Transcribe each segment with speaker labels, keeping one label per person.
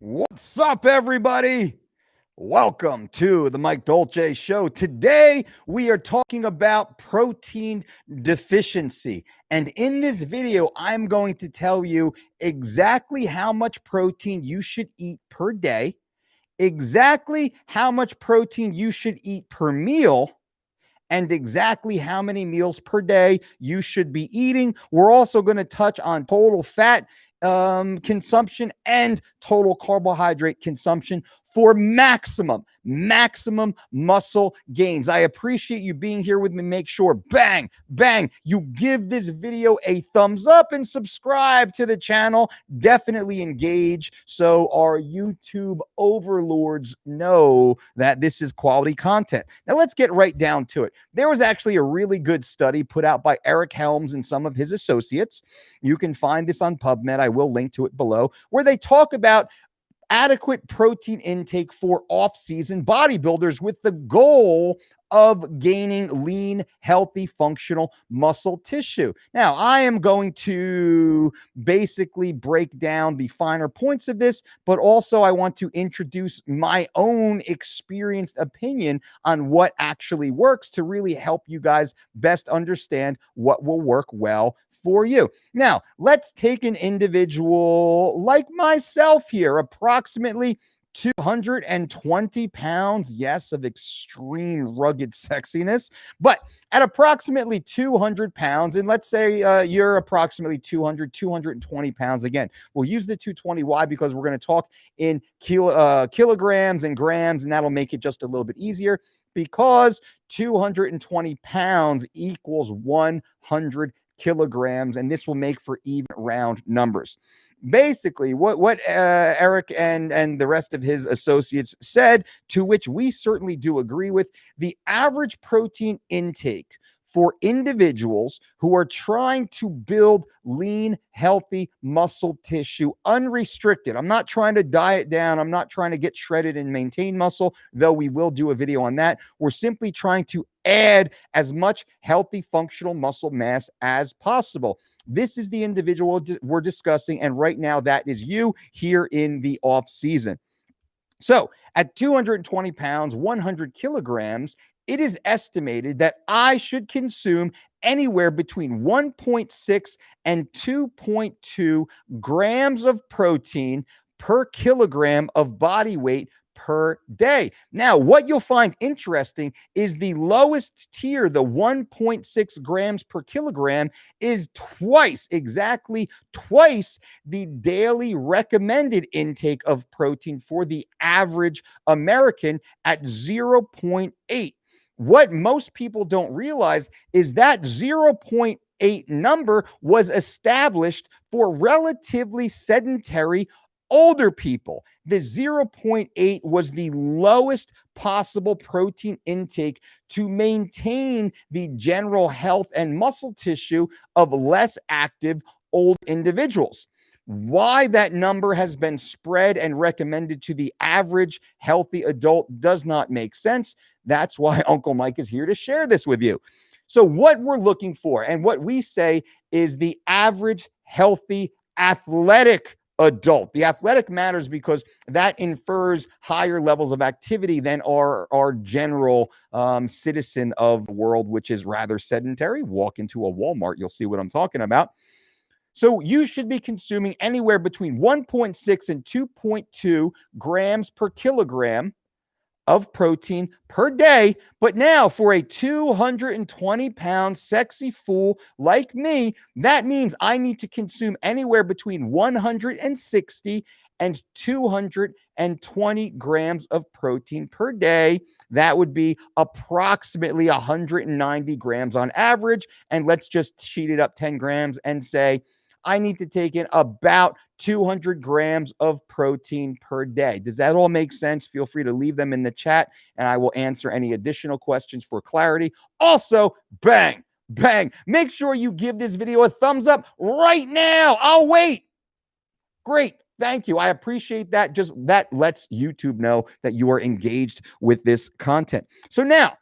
Speaker 1: What's up, everybody? Welcome to the Mike Dolce Show. Today, we are talking about protein deficiency. And in this video, I'm going to tell you exactly how much protein you should eat per day, exactly how much protein you should eat per meal, and exactly how many meals per day you should be eating. We're also going to touch on total fat consumption and total carbohydrate consumption for maximum muscle gains. I appreciate you being here with me. Make sure, bang, you give this video a thumbs up and subscribe to the channel. Definitely engage so our YouTube overlords know that this is quality content. Now let's get right down to it. There was actually a really good study put out by Eric Helms and some of his associates. You can find this on PubMed. I will link to it below, where they talk about adequate protein intake for off-season bodybuilders with the goal of gaining lean, healthy, functional muscle tissue. Now, I am going to basically break down the finer points of this, but also I want to introduce my own experienced opinion on what actually works to really help you guys best understand what will work well for you. Now, let's take an individual like myself here, approximately 220 pounds, yes, of extreme rugged sexiness, but at approximately 200 pounds, and let's say you're approximately 220 pounds. Again, we'll use the 220. Why? Because we're going to talk in kilograms and grams, and that'll make it just a little bit easier, because 220 pounds equals 100 kilograms, and this will make for even round numbers. Basically, what Eric and the rest of his associates said, to which we certainly do agree with, the average protein intake for individuals who are trying to build lean, healthy muscle tissue unrestricted. I'm not trying to diet down. I'm not trying to get shredded and maintain muscle, though we will do a video on that. We're simply trying to add as much healthy, functional muscle mass as possible. This is the individual we're discussing, and right now that is you here in the off season. So at 220 pounds, 100 kilograms, it is estimated that I should consume anywhere between 1.6 and 2.2 grams of protein per kilogram of body weight per day. Now, what you'll find interesting is the lowest tier, the 1.6 grams per kilogram, is exactly twice the daily recommended intake of protein for the average American at 0.8. What most people don't realize is that 0.8 number was established for relatively sedentary older people. The 0.8 was the lowest possible protein intake to maintain the general health and muscle tissue of less active old individuals. Why that number has been spread and recommended to the average healthy adult does not make sense. That's why Uncle Mike is here to share this with you. So what we're looking for and what we say is the average healthy athletic adult. The athletic matters because that infers higher levels of activity than our general citizen of the world, which is rather sedentary. Walk into a Walmart, you'll see what I'm talking about. So you should be consuming anywhere between 1.6 and 2.2 grams per kilogram of protein per day. But now for a 220-pound sexy fool like me, that means I need to consume anywhere between 160 and 220 grams of protein per day. That would be approximately 190 grams on average. And let's just cheat it up 10 grams and say I need to take in about 200 grams of protein per day. Does that all make sense? Feel free to leave them in the chat and I will answer any additional questions for clarity. Also, bang, make sure you give this video a thumbs up right now. I'll wait. Great. Thank you. I appreciate that. Just that lets YouTube know that you are engaged with this content. So now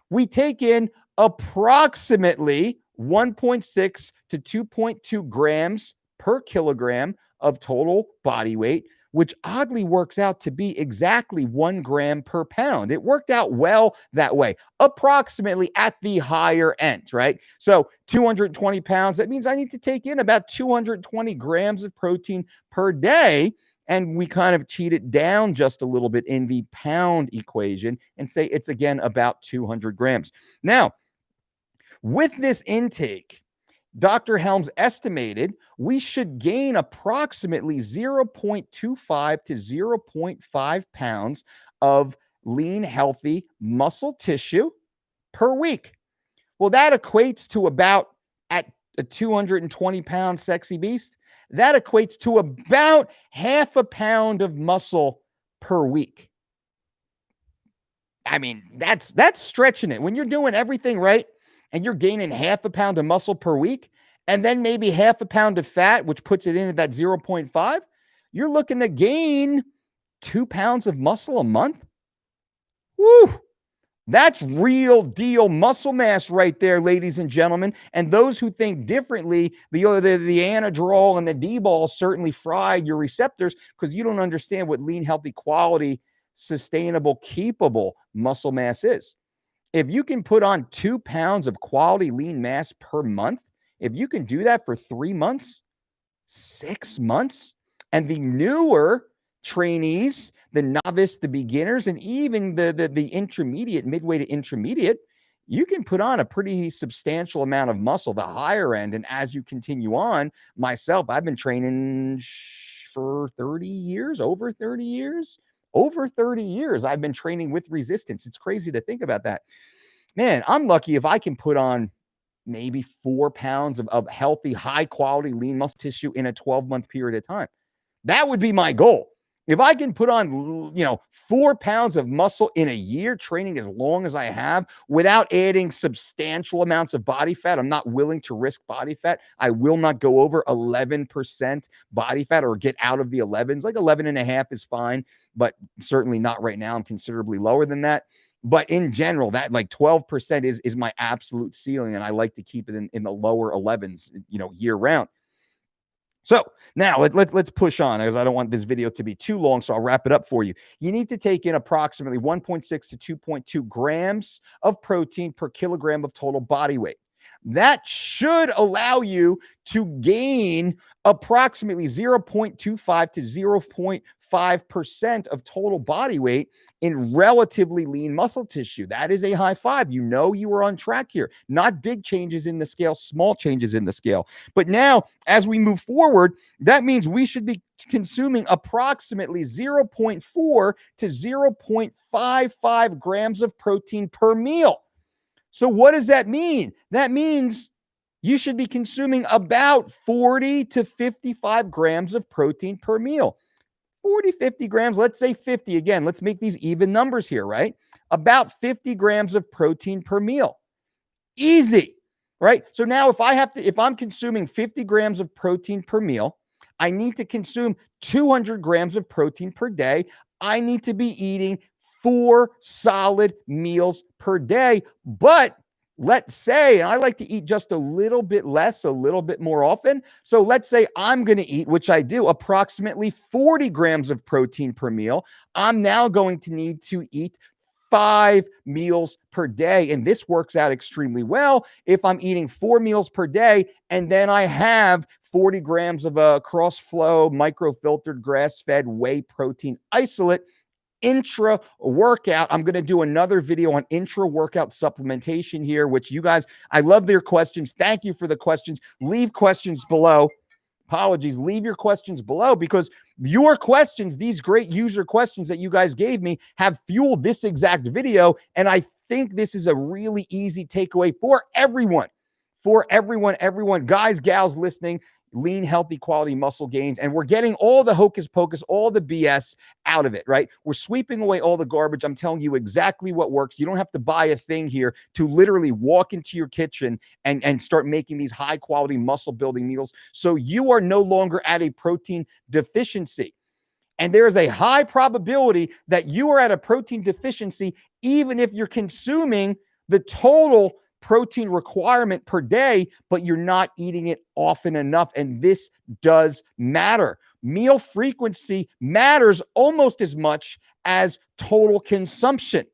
Speaker 1: we take in approximately 1.6 to 2.2 grams per kilogram of total body weight. which oddly works out to be exactly 1 gram per pound. It worked out well that way, approximately at the higher end, right? So 220 pounds, that means I need to take in about 220 grams of protein per day. And we kind of cheat it down just a little bit in the pound equation and say it's again about 200 grams. Now, with this intake, Dr. Helms estimated we should gain approximately 0.25 to 0.5 pounds of lean, healthy muscle tissue per week. Well, that equates to about, at a 220-pound sexy beast, that equates to about half a pound of muscle per week. I mean, that's stretching it. When you're doing everything right and you're gaining half a pound of muscle per week, and then maybe half a pound of fat, which puts it in at that 0.5, you're looking to gain 2 pounds of muscle a month. Woo! That's real deal muscle mass right there, ladies and gentlemen. And those who think differently, the anadrol and the D-ball certainly fried your receptors because you don't understand what lean, healthy, quality, sustainable, keepable muscle mass is. If you can put on 2 pounds of quality lean mass per month, if you can do that for 3 months, 6 months, and the newer trainees, the novice, the beginners, and even the intermediate, midway to intermediate, you can put on a pretty substantial amount of muscle, the higher end. And as you continue on, myself, I've been training for 30 years, over 30 years. Over 30 years, I've been training with resistance. It's crazy to think about that. Man, I'm lucky if I can put on maybe 4 pounds of healthy, high quality lean muscle tissue in a 12-month period of time. That would be my goal. If I can put on, 4 pounds of muscle in a year, training as long as I have, without adding substantial amounts of body fat, I'm not willing to risk body fat. I will not go over 11% body fat or get out of the 11s. Like 11.5 is fine, but certainly not right now. I'm considerably lower than that. But in general, that like 12% is my absolute ceiling. And I like to keep it in the lower 11s, year round. So now let's push on, as I don't want this video to be too long, so I'll wrap it up for you. You need to take in approximately 1.6 to 2.2 grams of protein per kilogram of total body weight. That should allow you to gain approximately 0.25 to 0.5% of total body weight in relatively lean muscle tissue. That is a high five. You are on track here. Not big changes in the scale, small changes in the scale. But now, as we move forward, that means we should be consuming approximately 0.4 to 0.55 grams of protein per meal. So what does that mean? That means you should be consuming about 40 to 55 grams of protein per meal. 40, 50 grams, let's say 50. Again, let's make these even numbers here, right? About 50 grams of protein per meal. Easy, right? So now if I'm consuming 50 grams of protein per meal, I need to consume 200 grams of protein per day. I need to be eating 4 solid meals per day. But let's say, and I like to eat just a little bit less, a little bit more often. So let's say I'm going to eat, which I do, approximately 40 grams of protein per meal. I'm now going to need to eat 5 meals per day. And this works out extremely well if I'm eating 4 meals per day and then I have 40 grams of a cross-flow, microfiltered, grass-fed whey protein isolate intra-workout. I'm going to do another video on intra-workout supplementation here, which you guys, I love their questions. Thank you for the questions. Leave questions below. Apologies. Leave your questions below because your questions, these great user questions that you guys gave me, have fueled this exact video. And I think this is a really easy takeaway for everyone. For everyone, guys, gals listening, lean, healthy, quality muscle gains. And we're getting all the hocus pocus, all the BS out of it, right? We're sweeping away all the garbage. I'm telling you exactly what works. You don't have to buy a thing here to literally walk into your kitchen and start making these high quality muscle building meals. So you are no longer at a protein deficiency. And there is a high probability that you are at a protein deficiency, even if you're consuming the total protein requirement per day, but you're not eating it often enough. And this does matter. meal frequency matters almost as much as total consumption.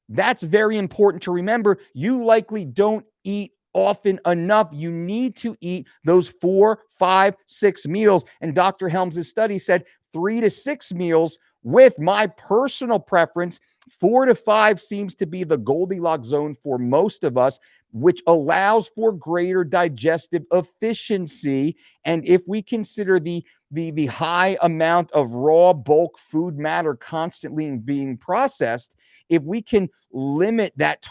Speaker 1: That's very important to remember. You likely don't eat often enough. You need to eat those 4, 5, 6 meals. And Dr. Helms' study said 3 to 6 meals, with my personal preference, 4 to 5 seems to be the Goldilocks zone for most of us, which allows for greater digestive efficiency. And if we consider the high amount of raw bulk food matter constantly being processed, if we can limit that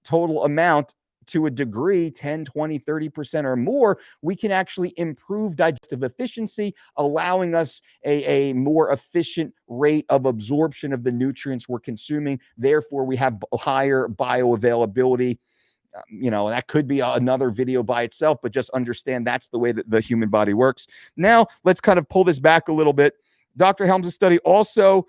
Speaker 1: total amount to a degree, 10, 20, 30% or more, we can actually improve digestive efficiency, allowing us a more efficient rate of absorption of the nutrients we're consuming. Therefore, we have higher bioavailability. That could be another video by itself, but just understand that's the way that the human body works. Now, let's kind of pull this back a little bit. Dr. Helms' study also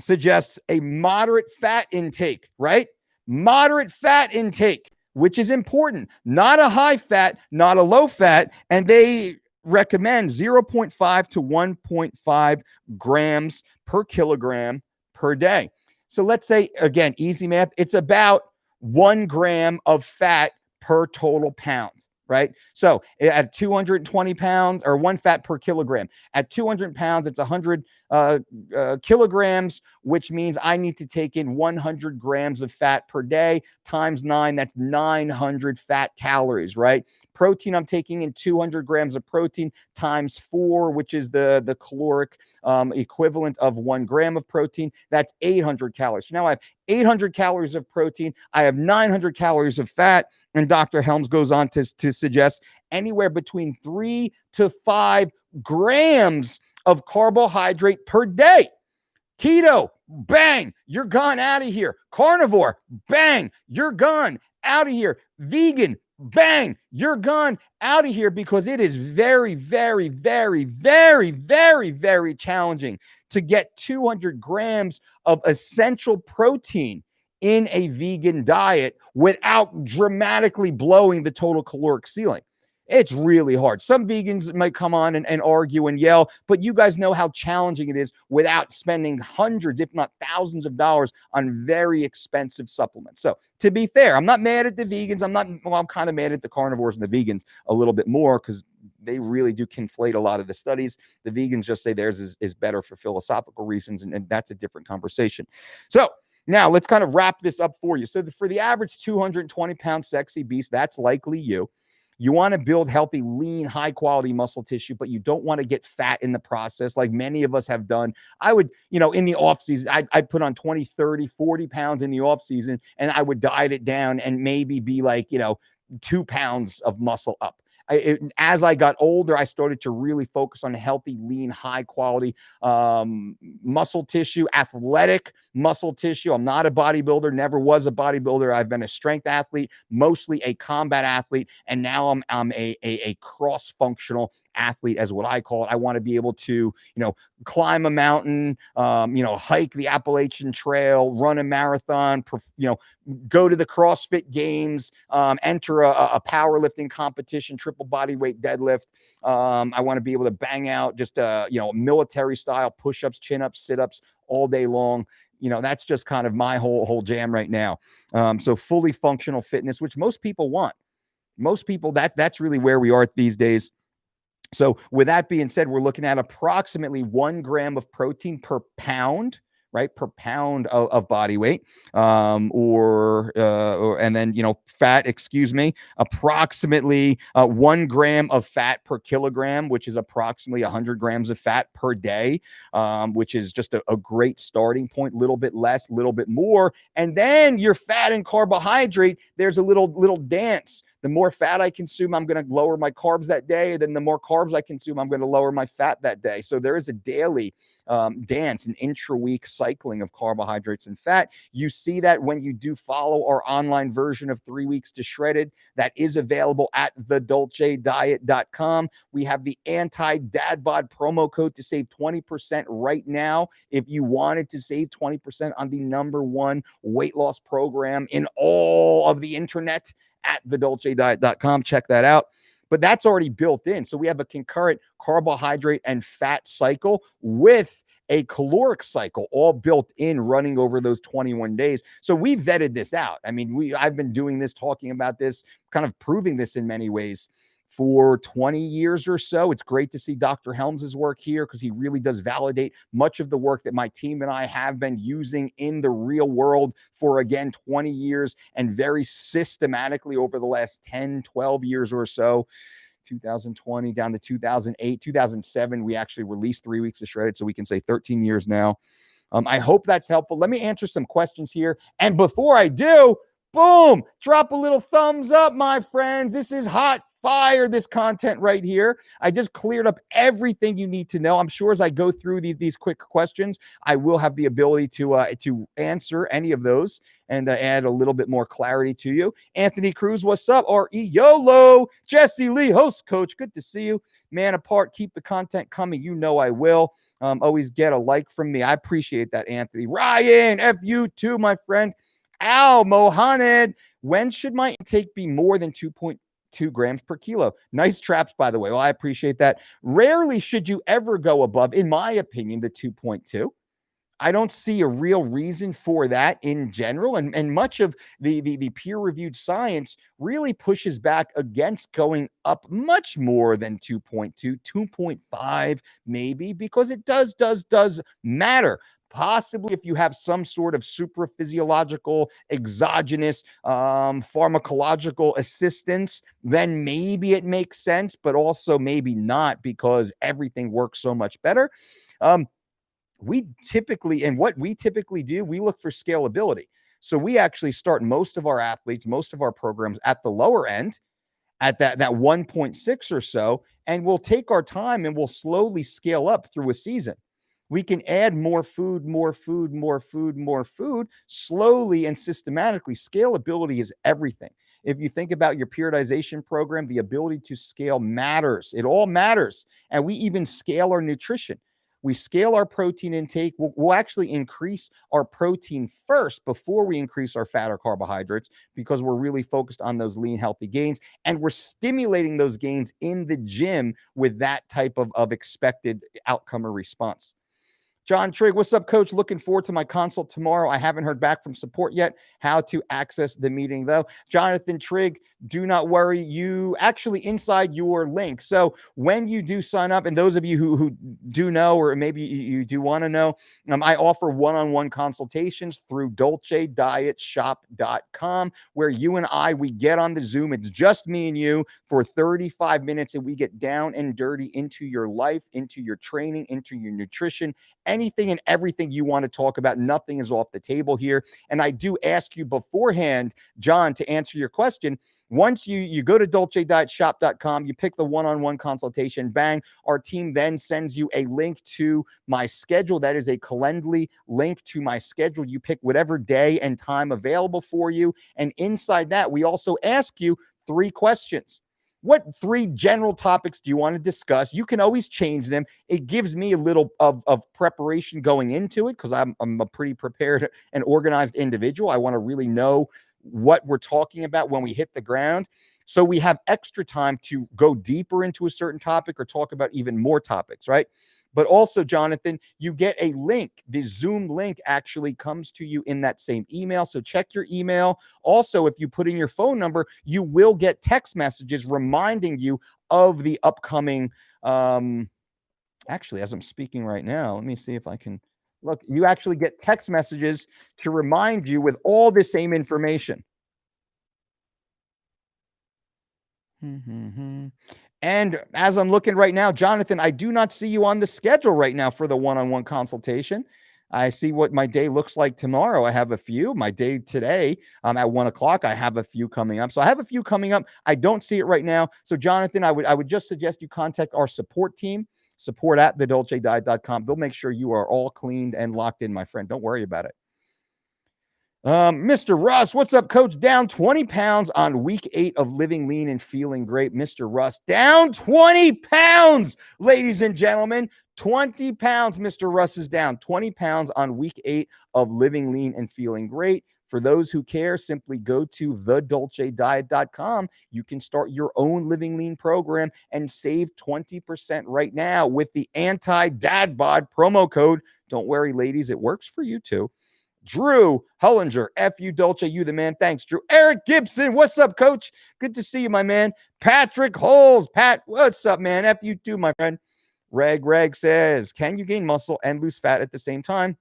Speaker 1: suggests a moderate fat intake, right? Moderate fat intake, which is important. Not a high fat, not a low fat. And they recommend 0.5 to 1.5 grams per kilogram per day. So let's say, again, easy math, it's about 1 gram of fat per total pound, right? So at 220 pounds, or 1 fat per kilogram, at 200 pounds, it's 100 kilograms, which means I need to take in 100 grams of fat per day times 9. That's 900 fat calories, right? Protein, I'm taking in 200 grams of protein times 4, which is the caloric equivalent of 1 gram of protein. That's 800 calories. So now I have 800 calories of protein. I have 900 calories of fat. And Dr. Helms goes on to suggest anywhere between 3 to 5 grams of carbohydrate per day. Keto, bang, you're gone out of here. Carnivore, bang, you're gone out of here. Vegan, bang, you're gone out of here, because it is very, very, very, very, very, very challenging to get 200 grams of essential protein in a vegan diet without dramatically blowing the total caloric ceiling. It's really hard. Some vegans might come on and argue and yell, but you guys know how challenging it is without spending hundreds, if not thousands of dollars on very expensive supplements. So to be fair, I'm not mad at the vegans. I'm kind of mad at the carnivores and the vegans a little bit more, because they really do conflate a lot of the studies. The vegans just say theirs is better for philosophical reasons, and that's a different conversation. So now let's kind of wrap this up for you. So for the average 220-pound sexy beast, that's likely you. You want to build healthy, lean, high-quality muscle tissue, but you don't want to get fat in the process like many of us have done. I would, in the off-season, I'd put on 20, 30, 40 pounds in the off-season, and I would diet it down and maybe be like, 2 pounds of muscle up. As I got older, I started to really focus on healthy, lean, high quality muscle tissue, athletic muscle tissue. I'm not a bodybuilder, never was a bodybuilder. I've been a strength athlete, mostly a combat athlete, and now I'm a cross-functional athlete, as what I call it. I want to be able to, climb a mountain, hike the Appalachian Trail, run a marathon, go to the CrossFit Games, enter a powerlifting competition, triple body weight deadlift. I want to be able to bang out just military style push-ups, chin-ups, sit-ups all day long. That's just kind of my whole jam right now. So fully functional fitness, which most people want. Most people, that's really where we are these days. So with that being said, we're looking at approximately 1 gram of protein per pound, right? Per pound of body weight, and then, fat, approximately 1 gram of fat per kilogram, which is approximately 100 grams of fat per day, which is just a great starting point. Little bit less, little bit more. And then your fat and carbohydrate, there's a little dance. The more fat I consume, I'm going to lower my carbs that day. Then the more carbs I consume, I'm going to lower my fat that day. So there is a daily dance, an intra-week cycling of carbohydrates and fat. You see that when you do follow our online version of 3 Weeks to Shredded. That is available at thedolcediet.com. We have the anti-dadbod promo code to save 20% right now. If you wanted to save 20% on the #1 weight loss program in all of the internet, at thedolcediet.com. Check that out. but that's already built in. So we have a concurrent carbohydrate and fat cycle with a caloric cycle all built in, running over those 21 days. So we vetted this out. I mean, I've been doing this, talking about this, kind of proving this in many ways for 20 years or so. It's great to see Dr. Helms's work here, because he really does validate much of the work that my team and I have been using in the real world for, again, 20 years, and very systematically over the last 10, 12 years or so. 2020 down to 2008, 2007, we actually released 3 weeks of shredded, so we can say 13 years now. I hope that's helpful. Let me answer some questions here. And before I do, boom, drop a little thumbs up, my friends. This is hot fire, this content right here. I just cleared up everything you need to know. I'm sure as I go through these quick questions, I will have the ability to answer any of those and add a little bit more clarity to you. Anthony Cruz, what's up? R.E. YOLO. Jesse Lee, host coach. Good to see you. Man apart, keep the content coming. You know I will. Always get a like from me. I appreciate that, Anthony. Ryan, F you too, my friend. Al Mohamed, when should my intake be more than 2.2 grams per kilo? Nice traps, by the way. Well, I appreciate that. Rarely should you ever go above, in my opinion, the 2.2. I don't see a real reason for that in general. And much of the peer-reviewed science really pushes back against going up much more than 2.2, 2.5 maybe, because it does matter. Possibly if you have some sort of supraphysiological, exogenous, pharmacological assistance, then maybe it makes sense, but also maybe not, because everything works so much better. What we typically do, we look for scalability. So we actually start most of our athletes, most of our programs at the lower end, at that 1.6 or so, and we'll take our time and we'll slowly scale up through a season. We can add more food, slowly and systematically. Scalability is everything. If you think about your periodization program, the ability to scale matters. It all matters. And we even scale our nutrition. We scale our protein intake. We'll actually increase our protein first before we increase our fat or carbohydrates, because we're really focused on those lean, healthy gains. And we're stimulating those gains in the gym with that type of expected outcome or response. John Trigg, what's up, coach? Looking forward to my consult tomorrow. I haven't heard back from support yet. How to access the meeting, though. Jonathan Trigg, do not worry. You actually inside your link. So when you do sign up, and those of you who do know, or maybe you do want to know, I offer one-on-one consultations through DOLCEdietshop.com, where you and we get on the Zoom. It's just me and you for 35 minutes, and we get down and dirty into your life, into your training, into your nutrition, anything and everything you want to talk about. Nothing is off the table here. And I do ask you beforehand, John, to answer your question. Once you go to DOLCEdietshop.com, you pick the one-on-one consultation, bang, our team then sends you a link to my schedule. That is a Calendly link to my schedule. You pick whatever day and time available for you. And inside that, we also ask you 3 questions. What 3 general topics do you want to discuss? You can always change them. It gives me a little of preparation going into it, because I'm a pretty prepared and organized individual. I want to really know what we're talking about when we hit the ground. So we have extra time to go deeper into a certain topic or talk about even more topics, right? But also, Jonathan, you get a link. The Zoom link actually comes to you in that same email. So check your email. Also, if you put in your phone number, you will get text messages reminding you of the upcoming, actually, as I'm speaking right now, let me see if I can look. You actually get text messages to remind you with all the same information. And as I'm looking right now, Jonathan, I do not see you on the schedule right now for the one-on-one consultation. I see what my day looks like tomorrow. I have a few. My day today, at 1 o'clock, I have a few coming up. So I have a few coming up. I don't see it right now. So Jonathan, I would just suggest you contact our support team, support@thedolcediet.com. They'll make sure you are all cleaned and locked in, my friend. Don't worry about it. Mr. Russ, what's up, coach? Down 20 pounds on week 8 of living lean and feeling great. Mr. Russ, down 20 pounds, ladies and gentlemen. 20 pounds, Mr. Russ is down. 20 pounds on week 8 of living lean and feeling great. For those who care, simply go to thedolcediet.com. You can start your own living lean program and save 20% right now with the anti-dad bod promo code. Don't worry, ladies, it works for you too. Drew Hullinger, F.U. Dolce, you the man. Thanks, Drew. Eric Gibson, what's up, coach? Good to see you, my man. Patrick Holes, Pat, what's up, man? F.U. too, my friend. Reg says, can you gain muscle and lose fat at the same time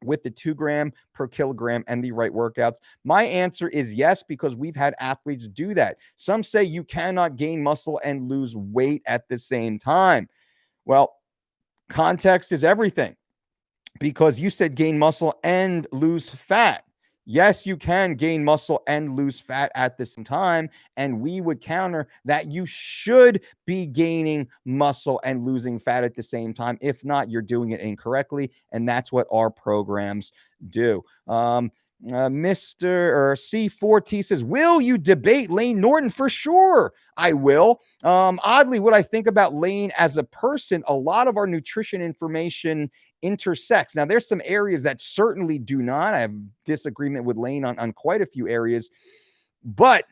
Speaker 1: with the 2 gram per kilogram and the right workouts? My answer is yes, because we've had athletes do that. Some say you cannot gain muscle and lose weight at the same time. Well, context is everything, because you said gain muscle and lose fat. Yes, you can gain muscle and lose fat at the same time. And we would counter that you should be gaining muscle and losing fat at the same time. If not, you're doing it incorrectly. And that's what our programs do. Mr. C4T says, will you debate Lane Norton? For sure, I will. Oddly, what I think about Lane as a person, a lot of our nutrition information intersects. Now, there's some areas that certainly do not. I have disagreement with Lane on quite a few areas, but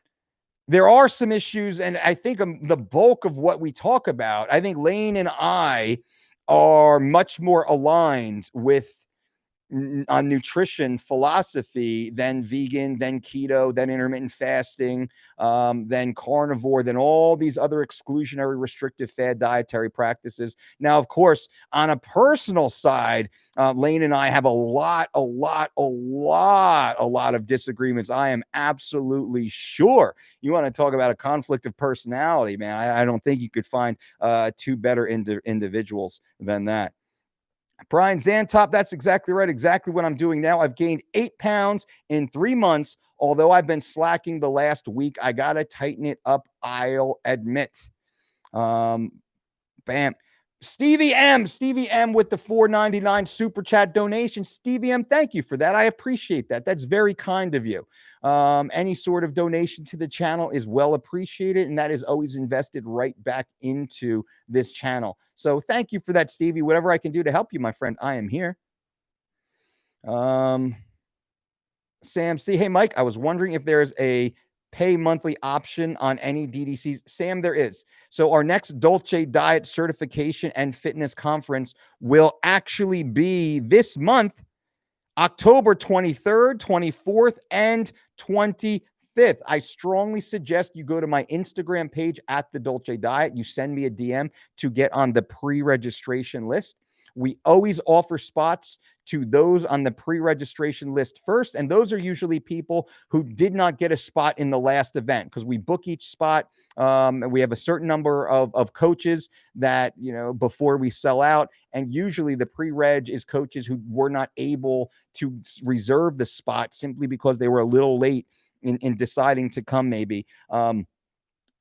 Speaker 1: there are some issues, and I think the bulk of what we talk about, I think Lane and I are much more aligned with on nutrition philosophy than vegan, than keto, than intermittent fasting, than carnivore, than all these other exclusionary restrictive fad dietary practices. Now, of course, on a personal side, Lane and I have a lot of disagreements. I am absolutely sure. You want to talk about a conflict of personality, man. I don't think you could find 2 better individuals than that. Brian Zantop, that's exactly right. Exactly what I'm doing now. I've gained 8 pounds in 3 months. Although I've been slacking the last week, I got to tighten it up, I'll admit. Bam. Stevie M with the $4.99 super chat donation. Stevie M, thank you for that. I appreciate that. That's very kind of you. Any sort of donation to the channel is well appreciated, and that is always invested right back into this channel. So thank you for that, Stevie. Whatever I can do to help you, my friend, I am here. Sam C, hey, Mike, I was wondering if there's a pay monthly option on any DDCs. Sam, there is. So our next Dolce Diet certification and fitness conference will actually be this month, October 23rd, 24th, and 25th. I strongly suggest you go to my Instagram page at The Dolce Diet. You send me a DM to get on the pre-registration list. We always offer spots to those on the pre-registration list first, and those are usually people who did not get a spot in the last event, because we book each spot. And we have a certain number of coaches that, you know, before we sell out, and usually the pre-reg is coaches who were not able to reserve the spot simply because they were a little late in deciding to come, maybe.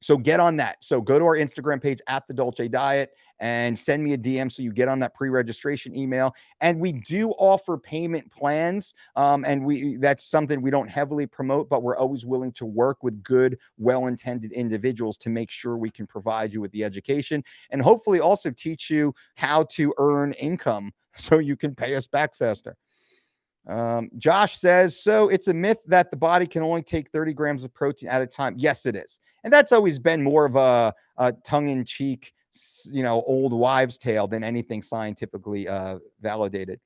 Speaker 1: So get on that. So go to our Instagram page at The Dolce Diet and send me a DM so you get on that pre-registration email. And we do offer payment plans. And that's something we don't heavily promote, but we're always willing to work with good, well-intended individuals to make sure we can provide you with the education and hopefully also teach you how to earn income so you can pay us back faster. Josh says, so it's a myth that the body can only take 30 grams of protein at a time. Yes, it is. And that's always been more of a tongue-in-cheek, you know, old wives' tale than anything scientifically validated.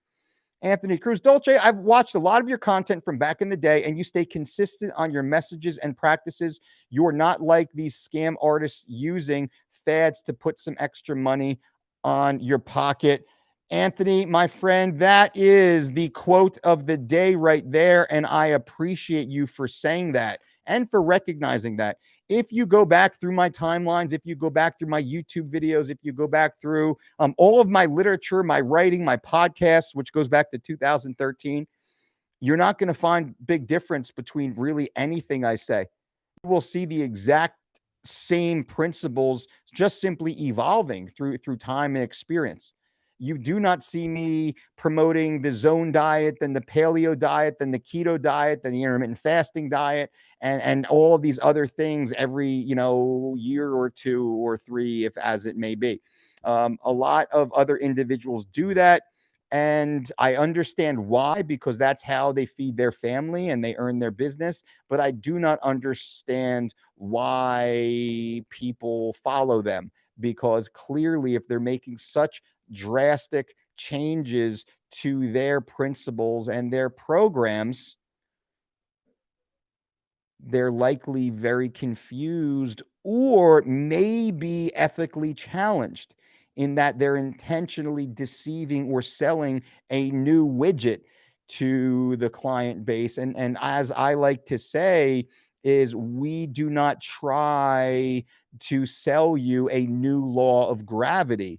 Speaker 1: Anthony Cruz, Dolce, I've watched a lot of your content from back in the day, and you stay consistent on your messages and practices. You're not like these scam artists using fads to put some extra money on your pocket. Anthony, my friend, that is the quote of the day right there. And I appreciate you for saying that and for recognizing that. If you go back through my timelines, if you go back through my YouTube videos, if you go back through all of my literature, my writing, my podcasts, which goes back to 2013, you're not going to find big difference between really anything I say. You will see the exact same principles just simply evolving through time and experience. You do not see me promoting the zone diet, then the paleo diet, then the keto diet, then the intermittent fasting diet, and all of these other things every, you know, year or 2 or 3, if as it may be. A lot of other individuals do that. And I understand why, because that's how they feed their family and they earn their business. But I do not understand why people follow them, because clearly, if they're making such drastic changes to their principles and their programs, they're likely very confused or maybe ethically challenged in that they're intentionally deceiving or selling a new widget to the client base. And as I like to say, is we do not try to sell you a new law of gravity.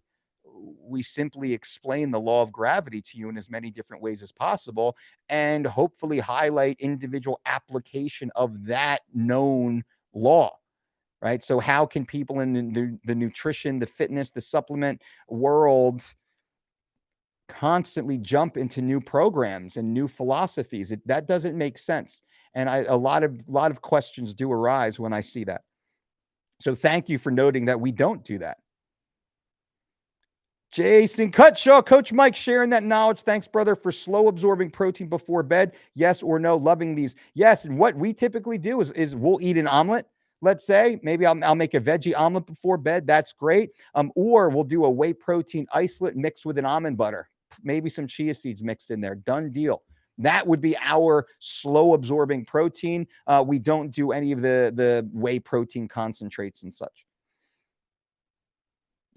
Speaker 1: We simply explain the law of gravity to you in as many different ways as possible, and hopefully highlight individual application of that known law, right? So how can people in the nutrition, the fitness, the supplement world constantly jump into new programs and new philosophies? That doesn't make sense. And a lot of questions do arise when I see that. So thank you for noting that we don't do that. Jason Cutshaw, Coach Mike sharing that knowledge. Thanks, brother, for slow absorbing protein before bed. Yes or no? Loving these. Yes. And what we typically do is we'll eat an omelet. Let's say maybe I'll make a veggie omelet before bed. That's great. Or we'll do a whey protein isolate mixed with an almond butter, maybe some chia seeds mixed in there. Done deal. That would be our slow absorbing protein. We don't do any of the whey protein concentrates and such.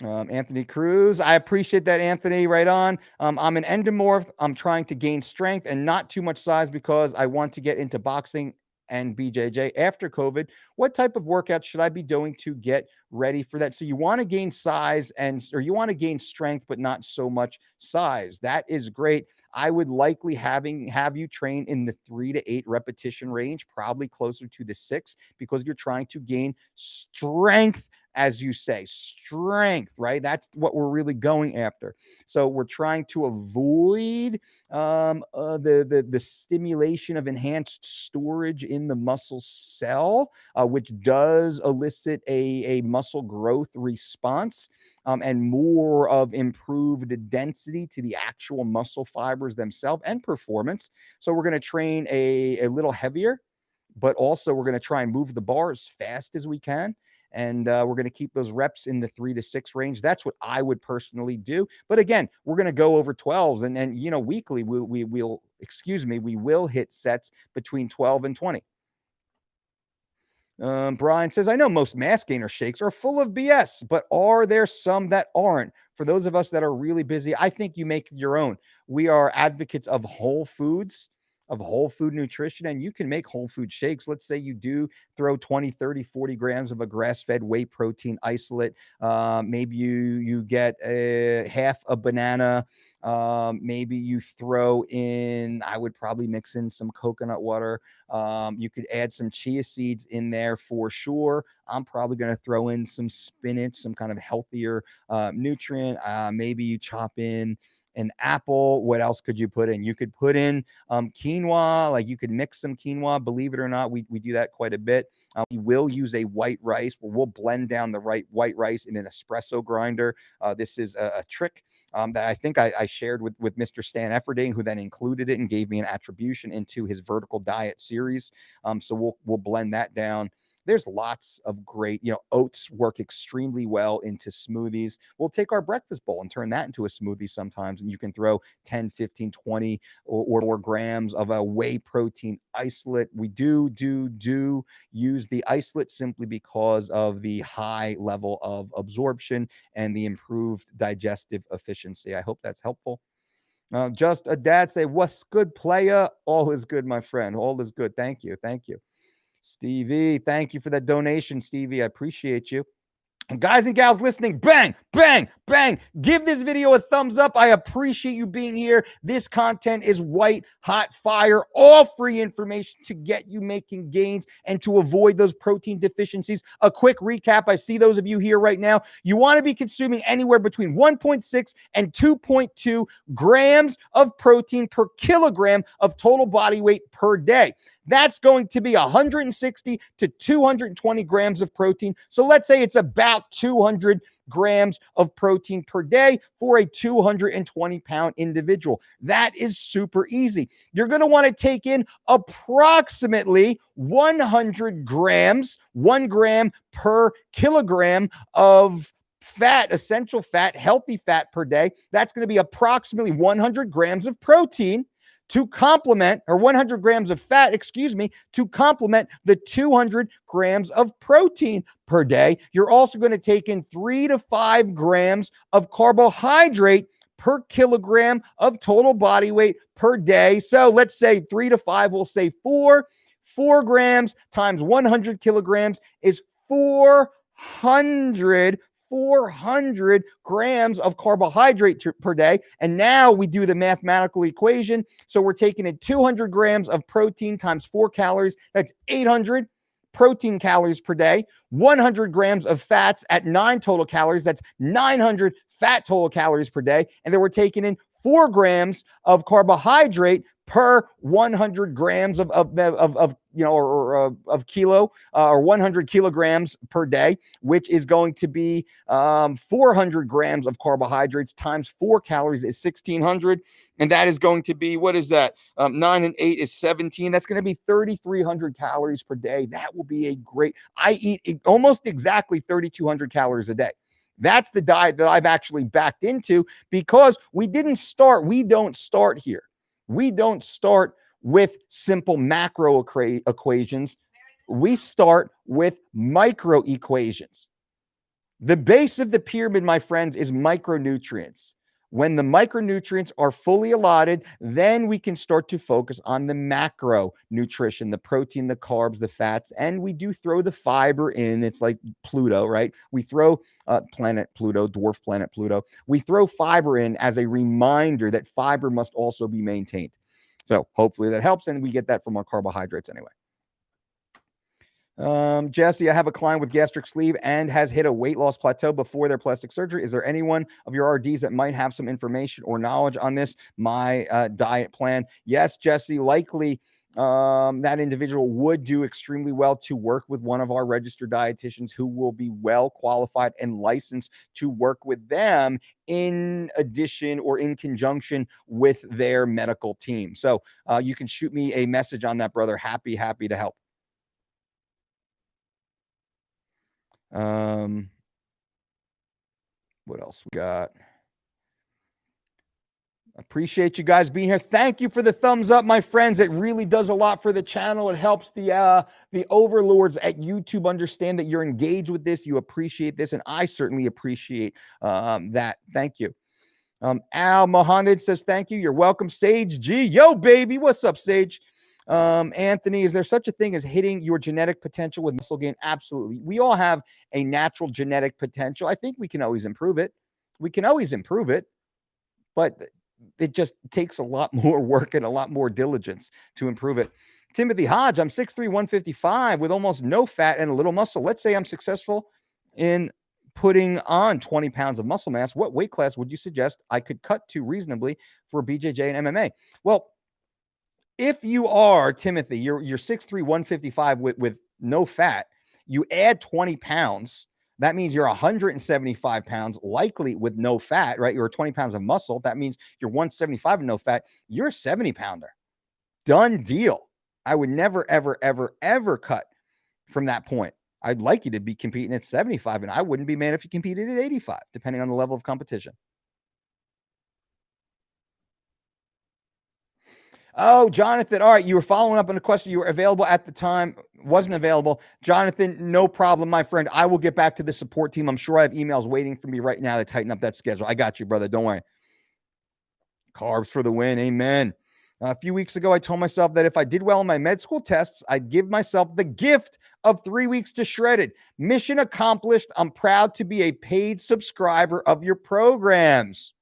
Speaker 1: Anthony Cruz, I appreciate that, Anthony. Right on. I'm an endomorph. I'm trying to gain strength and not too much size because I want to get into boxing and BJJ after COVID. What type of workout should I be doing to get ready for that? So you want to gain size or you want to gain strength, but not so much size. That is great. I would likely have you train in the 3 to 8 repetition range, probably closer to the 6, because you're trying to gain strength, as you say, strength, right? That's what we're really going after. So we're trying to avoid the stimulation of enhanced storage in the muscle cell, which does elicit a muscle growth response, and more of improved density to the actual muscle fibers themselves and performance. So we're going to train a little heavier, but also we're going to try and move the bar as fast as we can. And we're going to keep those reps in the 3 to 6 range. That's what I would personally do. But again, we're going to go over 12s, and weekly we will hit sets between 12 and 20. Brian says, I know most mass gainer shakes are full of BS, but are there some that aren't? For those of us that are really busy, I think you make your own. We are advocates of whole foods, of whole food nutrition, and you can make whole food shakes. Let's say you do throw 20, 30, 40 grams of a grass-fed whey protein isolate. Maybe you get half a banana. Maybe you throw in, I would probably mix in some coconut water. You could add some chia seeds in there for sure. I'm probably going to throw in some spinach, some kind of healthier nutrient. Maybe you chop in an apple. What else could you put in? You could put in quinoa. Like you could mix some quinoa. Believe it or not, we do that quite a bit. We will use a white rice, where we'll blend down the white rice in an espresso grinder. This is a trick that I think I shared with Mr. Stan Efferding, who then included it and gave me an attribution into his vertical diet series. So we'll blend that down. There's lots of great, oats work extremely well into smoothies. We'll take our breakfast bowl and turn that into a smoothie sometimes. And you can throw 10, 15, 20 or more grams of a whey protein isolate. We do use the isolate simply because of the high level of absorption and the improved digestive efficiency. I hope that's helpful. Just a dad say, what's good, playa? All is good, my friend. All is good. Thank you. Stevie, thank you for that donation, Stevie. I appreciate you. And guys and gals listening, bang, bang, bang. Give this video a thumbs up. I appreciate you being here. This content is white hot fire, all free information to get you making gains and to avoid those protein deficiencies. A quick recap. I see those of you here right now. You want to be consuming anywhere between 1.6 and 2.2 grams of protein per kilogram of total body weight per day. That's going to be 160 to 220 grams of protein. So let's say it's about 200 grams of protein per day for a 220-pound individual. That is super easy. You're going to want to take in approximately 100 grams, 1 gram per kilogram of fat, essential fat, healthy fat per day. That's going to be approximately 100 grams of protein to complement, or 100 grams of fat, to complement the 200 grams of protein per day. You're also going to take in 3 to 5 grams of carbohydrate per kilogram of total body weight per day. So let's say 3 to 5, we'll say 4. 4 grams times 100 kilograms is 400 grams of carbohydrate per day. And now we do the mathematical equation. So we're taking in 200 grams of protein times 4 calories. That's 800 protein calories per day. 100 grams of fats at 9 total calories. That's 900 fat total calories per day. And then we're taking in 4 grams of carbohydrate per 100 grams of kilo, or 100 kilograms per day, which is going to be 400 grams of carbohydrates times 4 calories is 1,600. And that is going to be, what is that? 9 and 8 is 17. That's going to be 3,300 calories per day. That will be a great, I eat almost exactly 3,200 calories a day. That's the diet that I've actually backed into, because we don't start here. We don't start with simple macro equations. We start with micro equations. The base of the pyramid, my friends, is micronutrients. When the micronutrients are fully allotted, then we can start to focus on the macro nutrition, the protein, the carbs, the fats, and we do throw the fiber in. It's like Pluto, right? We throw planet Pluto, dwarf planet Pluto. We throw fiber in as a reminder that fiber must also be maintained. So hopefully that helps, and we get that from our carbohydrates anyway. Jesse, I have a client with gastric sleeve and has hit a weight loss plateau before their plastic surgery. Is there anyone of your RDs that might have some information or knowledge on this, my diet plan? Yes, Jesse, likely that individual would do extremely well to work with one of our registered dietitians who will be well qualified and licensed to work with them in addition or in conjunction with their medical team. So you can shoot me a message on that, brother. Happy to help. What else we got? Appreciate you guys being here. Thank you for the thumbs up, my friends. It really does a lot for the channel. It helps the overlords at YouTube understand that you're engaged with this. You appreciate this, and I certainly appreciate that. Thank you. Al Mohammed says thank you. You're welcome. Sage G, yo baby, what's up, Sage? Anthony, is there such a thing as hitting your genetic potential with muscle gain? Absolutely. We all have a natural genetic potential. I think we can always improve it. But it just takes a lot more work and a lot more diligence to improve it. Timothy Hodge, I'm 6'3", 155 with almost no fat and a little muscle. Let's say I'm successful in putting on 20 pounds of muscle mass. What weight class would you suggest I could cut to reasonably for BJJ and MMA? Well, if you are, Timothy, you're 6'3", 155 with no fat, you add 20 pounds, that means you're 175 pounds, likely with no fat, right? You're 20 pounds of muscle. That means you're 175 with no fat. You're a 70-pounder. Done deal. I would never, ever, ever, ever cut from that point. I'd like you to be competing at 75, and I wouldn't be mad if you competed at 85, depending on the level of competition. Oh, Jonathan. All right. You were following up on a question. You were available at the time. Wasn't available. Jonathan, no problem, my friend. I will get back to the support team. I'm sure I have emails waiting for me right now to tighten up that schedule. I got you, brother. Don't worry. Carbs for the win. Amen. A few weeks ago, I told myself that if I did well in my med school tests, I'd give myself the gift of 3 weeks to shredded. Mission accomplished. I'm proud to be a paid subscriber of your programs.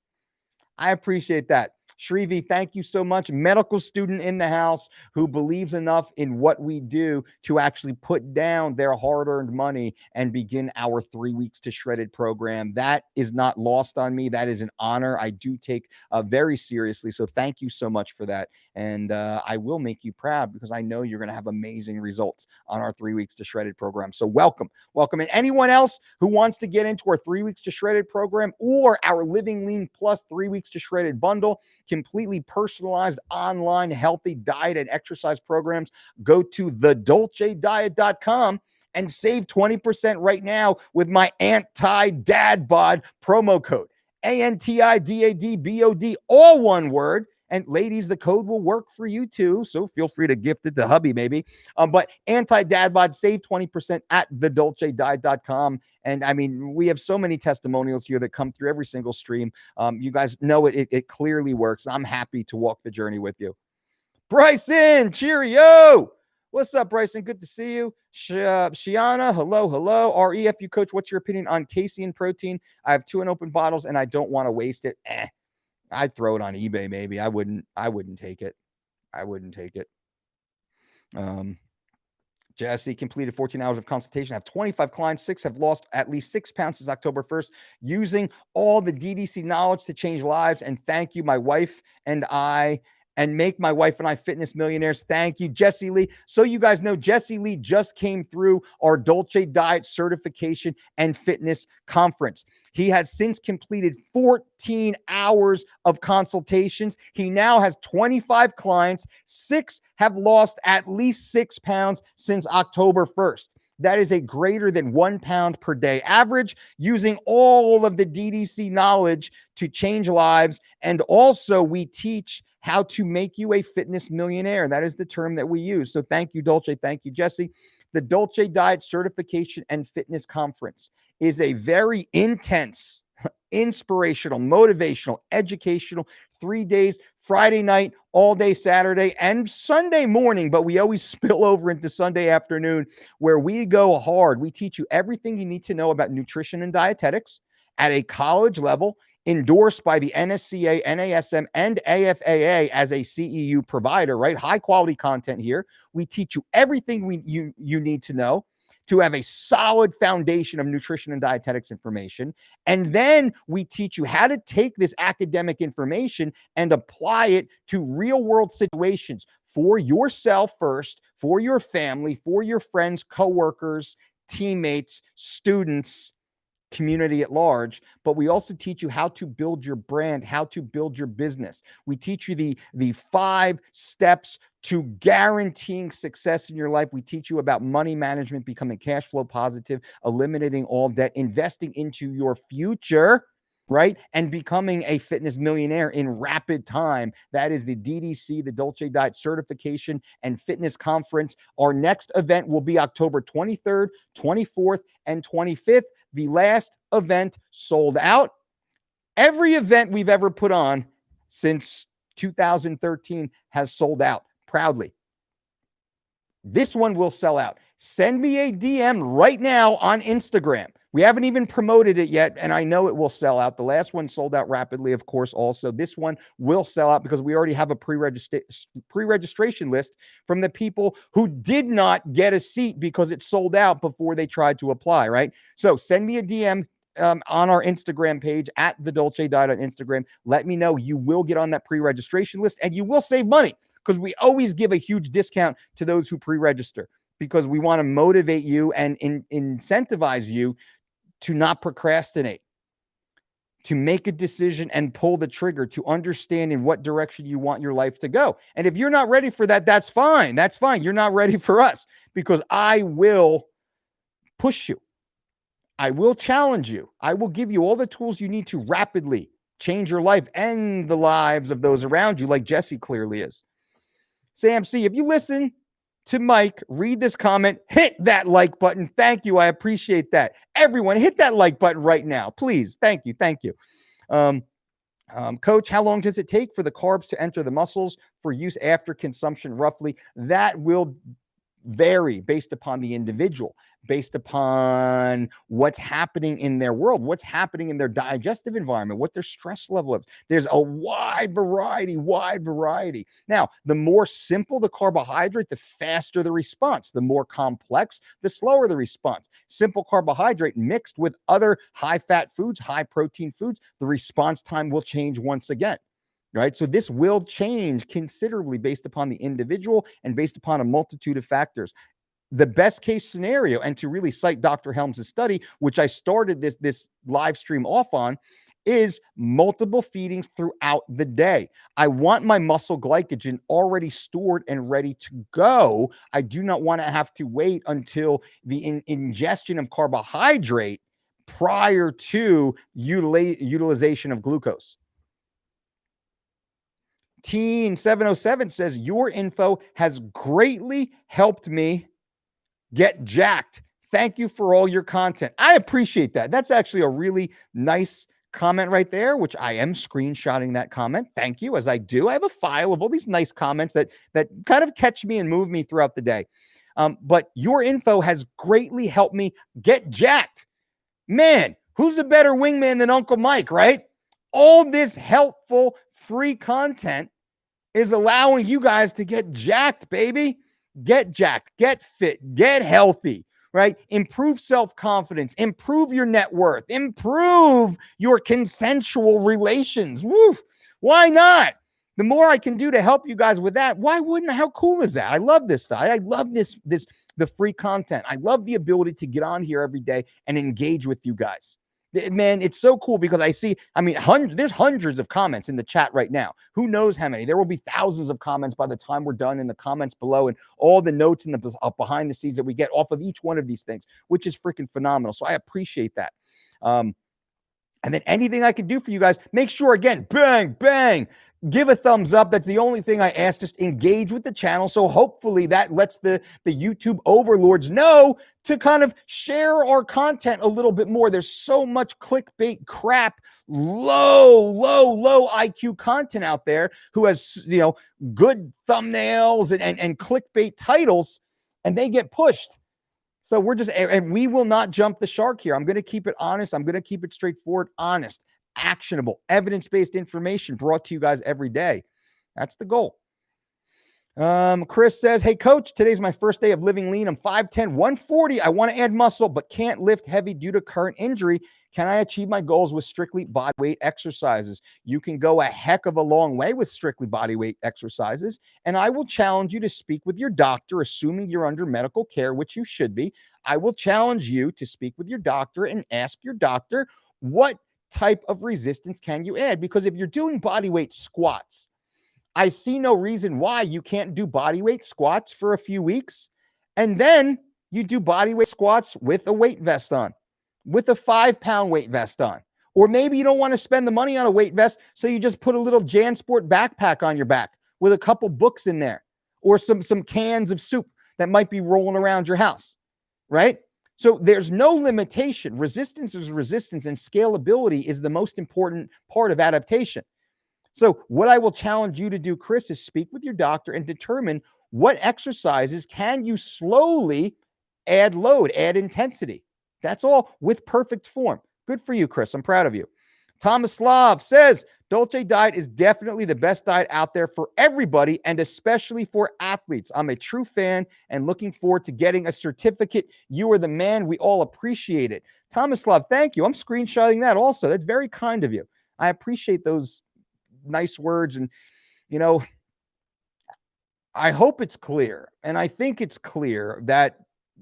Speaker 1: I appreciate that. Shrivi, thank you so much. Medical student in the house who believes enough in what we do to actually put down their hard-earned money and begin our 3 weeks to shredded program. That is not lost on me. That is an honor I do take very seriously. So thank you so much for that. And I will make you proud because I know you're going to have amazing results on our 3 weeks to shredded program. So welcome. And anyone else who wants to get into our 3 weeks to shredded program or our Living Lean Plus 3 weeks to shredded bundle, completely personalized online healthy diet and exercise programs, go to thedolcediet.com and save 20% right now with my anti-dad bod promo code. ANTIDADBOD, all one word. And ladies, the code will work for you too. So feel free to gift it to hubby, maybe. But anti-dad bod, save 20% at thedolcediet.com. And I mean, we have so many testimonials here that come through every single stream. You guys know it clearly works. I'm happy to walk the journey with you. Bryson, cheerio. What's up, Bryson? Good to see you. Shiana, hello. REFU coach, what's your opinion on casein protein? I have 2 unopened bottles and I don't want to waste it. I'd throw it on eBay, maybe. I wouldn't take it. Jesse completed 14 hours of consultation. I have 25 clients. 6 have lost at least 6 pounds since October 1st, using all the DDC knowledge to change lives. And thank you, my wife and I, and make my wife and I fitness millionaires. Thank you, Jesse Lee. So you guys know, Jesse Lee just came through our Dolce Diet certification and fitness conference. He has since completed 14 hours of consultations. He now has 25 clients. 6 have lost at least 6 pounds since October 1st. That is a greater than 1 pound per day average, using all of the DDC knowledge to change lives. And also we teach how to make you a fitness millionaire. That is the term that we use. So thank you, Dolce. Thank you, Jesse. The Dolce Diet Certification and Fitness Conference is a very intense, inspirational, motivational, educational 3 days, Friday night, all day Saturday, and Sunday morning, but we always spill over into Sunday afternoon, where we go hard. We teach you everything you need to know about nutrition and dietetics at a college level, endorsed by the NSCA, NASM, and AFAA as a CEU provider, right? High quality content here. We teach you everything you need to know to have a solid foundation of nutrition and dietetics information. And then we teach you how to take this academic information and apply it to real world situations for yourself first, for your family, for your friends, coworkers, teammates, students, community at large. But we also teach you how to build your brand, how to build your business. We teach you the 5 steps to guaranteeing success in your life. We teach you about money management, becoming cash flow positive, eliminating all debt, investing into your future, right? And becoming a fitness millionaire in rapid time. That is the DDC, the Dolce Diet Certification and Fitness Conference. Our next event will be October 23rd, 24th, and 25th. The last event sold out. Every event we've ever put on since 2013 has sold out proudly. This one will sell out. Send me a DM right now on Instagram. We haven't even promoted it yet, and I know it will sell out. The last one sold out rapidly, of course, also. This one will sell out because we already have a pre-registration list from the people who did not get a seat because it sold out before they tried to apply, right? So send me a DM on our Instagram page at the Dolce Diet on Instagram. Let me know. You will get on that pre-registration list, and you will save money because we always give a huge discount to those who pre-register, because we want to motivate you and incentivize you to not procrastinate, to make a decision and pull the trigger, to understand in what direction you want your life to go. And if you're not ready for that, that's fine. That's fine. You're not ready for us, because I will push you. I will challenge you. I will give you all the tools you need to rapidly change your life and the lives of those around you, like Jesse clearly is. Sam C., if you listen to Mike read this comment, hit that like button. Thank you. I appreciate that. Everyone, hit that like button right now, please. Thank you. Coach, how long does it take for the carbs to enter the muscles for use after consumption roughly? That will vary based upon the individual, based upon what's happening in their world, what's happening in their digestive environment, what their stress level is. There's a wide variety. Now, the more simple the carbohydrate, the faster the response. The more complex, the slower the response. Simple carbohydrate mixed with other high-fat foods, high-protein foods, the response time will change once again. Right. So this will change considerably based upon the individual and based upon a multitude of factors. The best case scenario, and to really cite Dr. Helms' study, which I started this live stream off on, is multiple feedings throughout the day. I want my muscle glycogen already stored and ready to go. I do not want to have to wait until the ingestion of carbohydrate prior to utilization of glucose. Teen 707 says, your info has greatly helped me get jacked. Thank you for all your content. I appreciate that. That's actually a really nice comment right there, which I am screenshotting that comment. Thank you. As I do, I have a file of all these nice comments that kind of catch me and move me throughout the day. But your info has greatly helped me get jacked. Man, who's a better wingman than Uncle Mike, right? All this helpful free content is allowing you guys to get jacked, baby. Get jacked, get fit, get healthy, right? Improve self-confidence, improve your net worth, improve your consensual relations. Woo! Why not? The more I can do to help you guys with that, why wouldn't I? How cool is that? I love this stuff. I love the free content. I love the ability to get on here every day and engage with you guys. Man, it's so cool because there's hundreds of comments in the chat right now. Who knows how many? There will be thousands of comments by the time we're done in the comments below, and all the notes and the behind the scenes that we get off of each one of these things, which is freaking phenomenal. So I appreciate that. And then anything I can do for you guys, make sure, again, bang, bang, give a thumbs up. That's the only thing I ask. Just engage with the channel. So hopefully that lets the YouTube overlords know to kind of share our content a little bit more. There's so much clickbait crap, low IQ content out there who has, good thumbnails and clickbait titles, and they get pushed. So and we will not jump the shark here. I'm going to keep it honest. I'm going to keep it straightforward, honest, actionable, evidence-based information brought to you guys every day. That's the goal. Chris says, hey, coach, today's my first day of living lean. I'm 5'10", 140. I want to add muscle, but can't lift heavy due to current injury. Can I achieve my goals with strictly body weight exercises? You can go a heck of a long way with strictly body weight exercises. And I will challenge you to speak with your doctor, assuming you're under medical care, which you should be. I will challenge you to speak with your doctor and ask your doctor, what type of resistance can you add? Because if you're doing body weight squats, I see no reason why you can't do body weight squats for a few weeks, and then you do body weight squats with a weight vest on, with a 5-pound weight vest on. Or maybe you don't want to spend the money on a weight vest, so you just put a little JanSport backpack on your back with a couple books in there, or some cans of soup that might be rolling around your house, right? So there's no limitation. Resistance is resistance, and scalability is the most important part of adaptation. So what I will challenge you to do, Chris, is speak with your doctor and determine what exercises can you slowly add load, add intensity. That's all with perfect form. Good for you, Chris. I'm proud of you. Thomas Slav says, Dolce diet is definitely the best diet out there for everybody, and especially for athletes. I'm a true fan and looking forward to getting a certificate. You are the man. We all appreciate it. Thomas Slav, thank you. I'm screenshotting that also. That's very kind of you. I appreciate those nice words. And, I hope it's clear. And I think it's clear that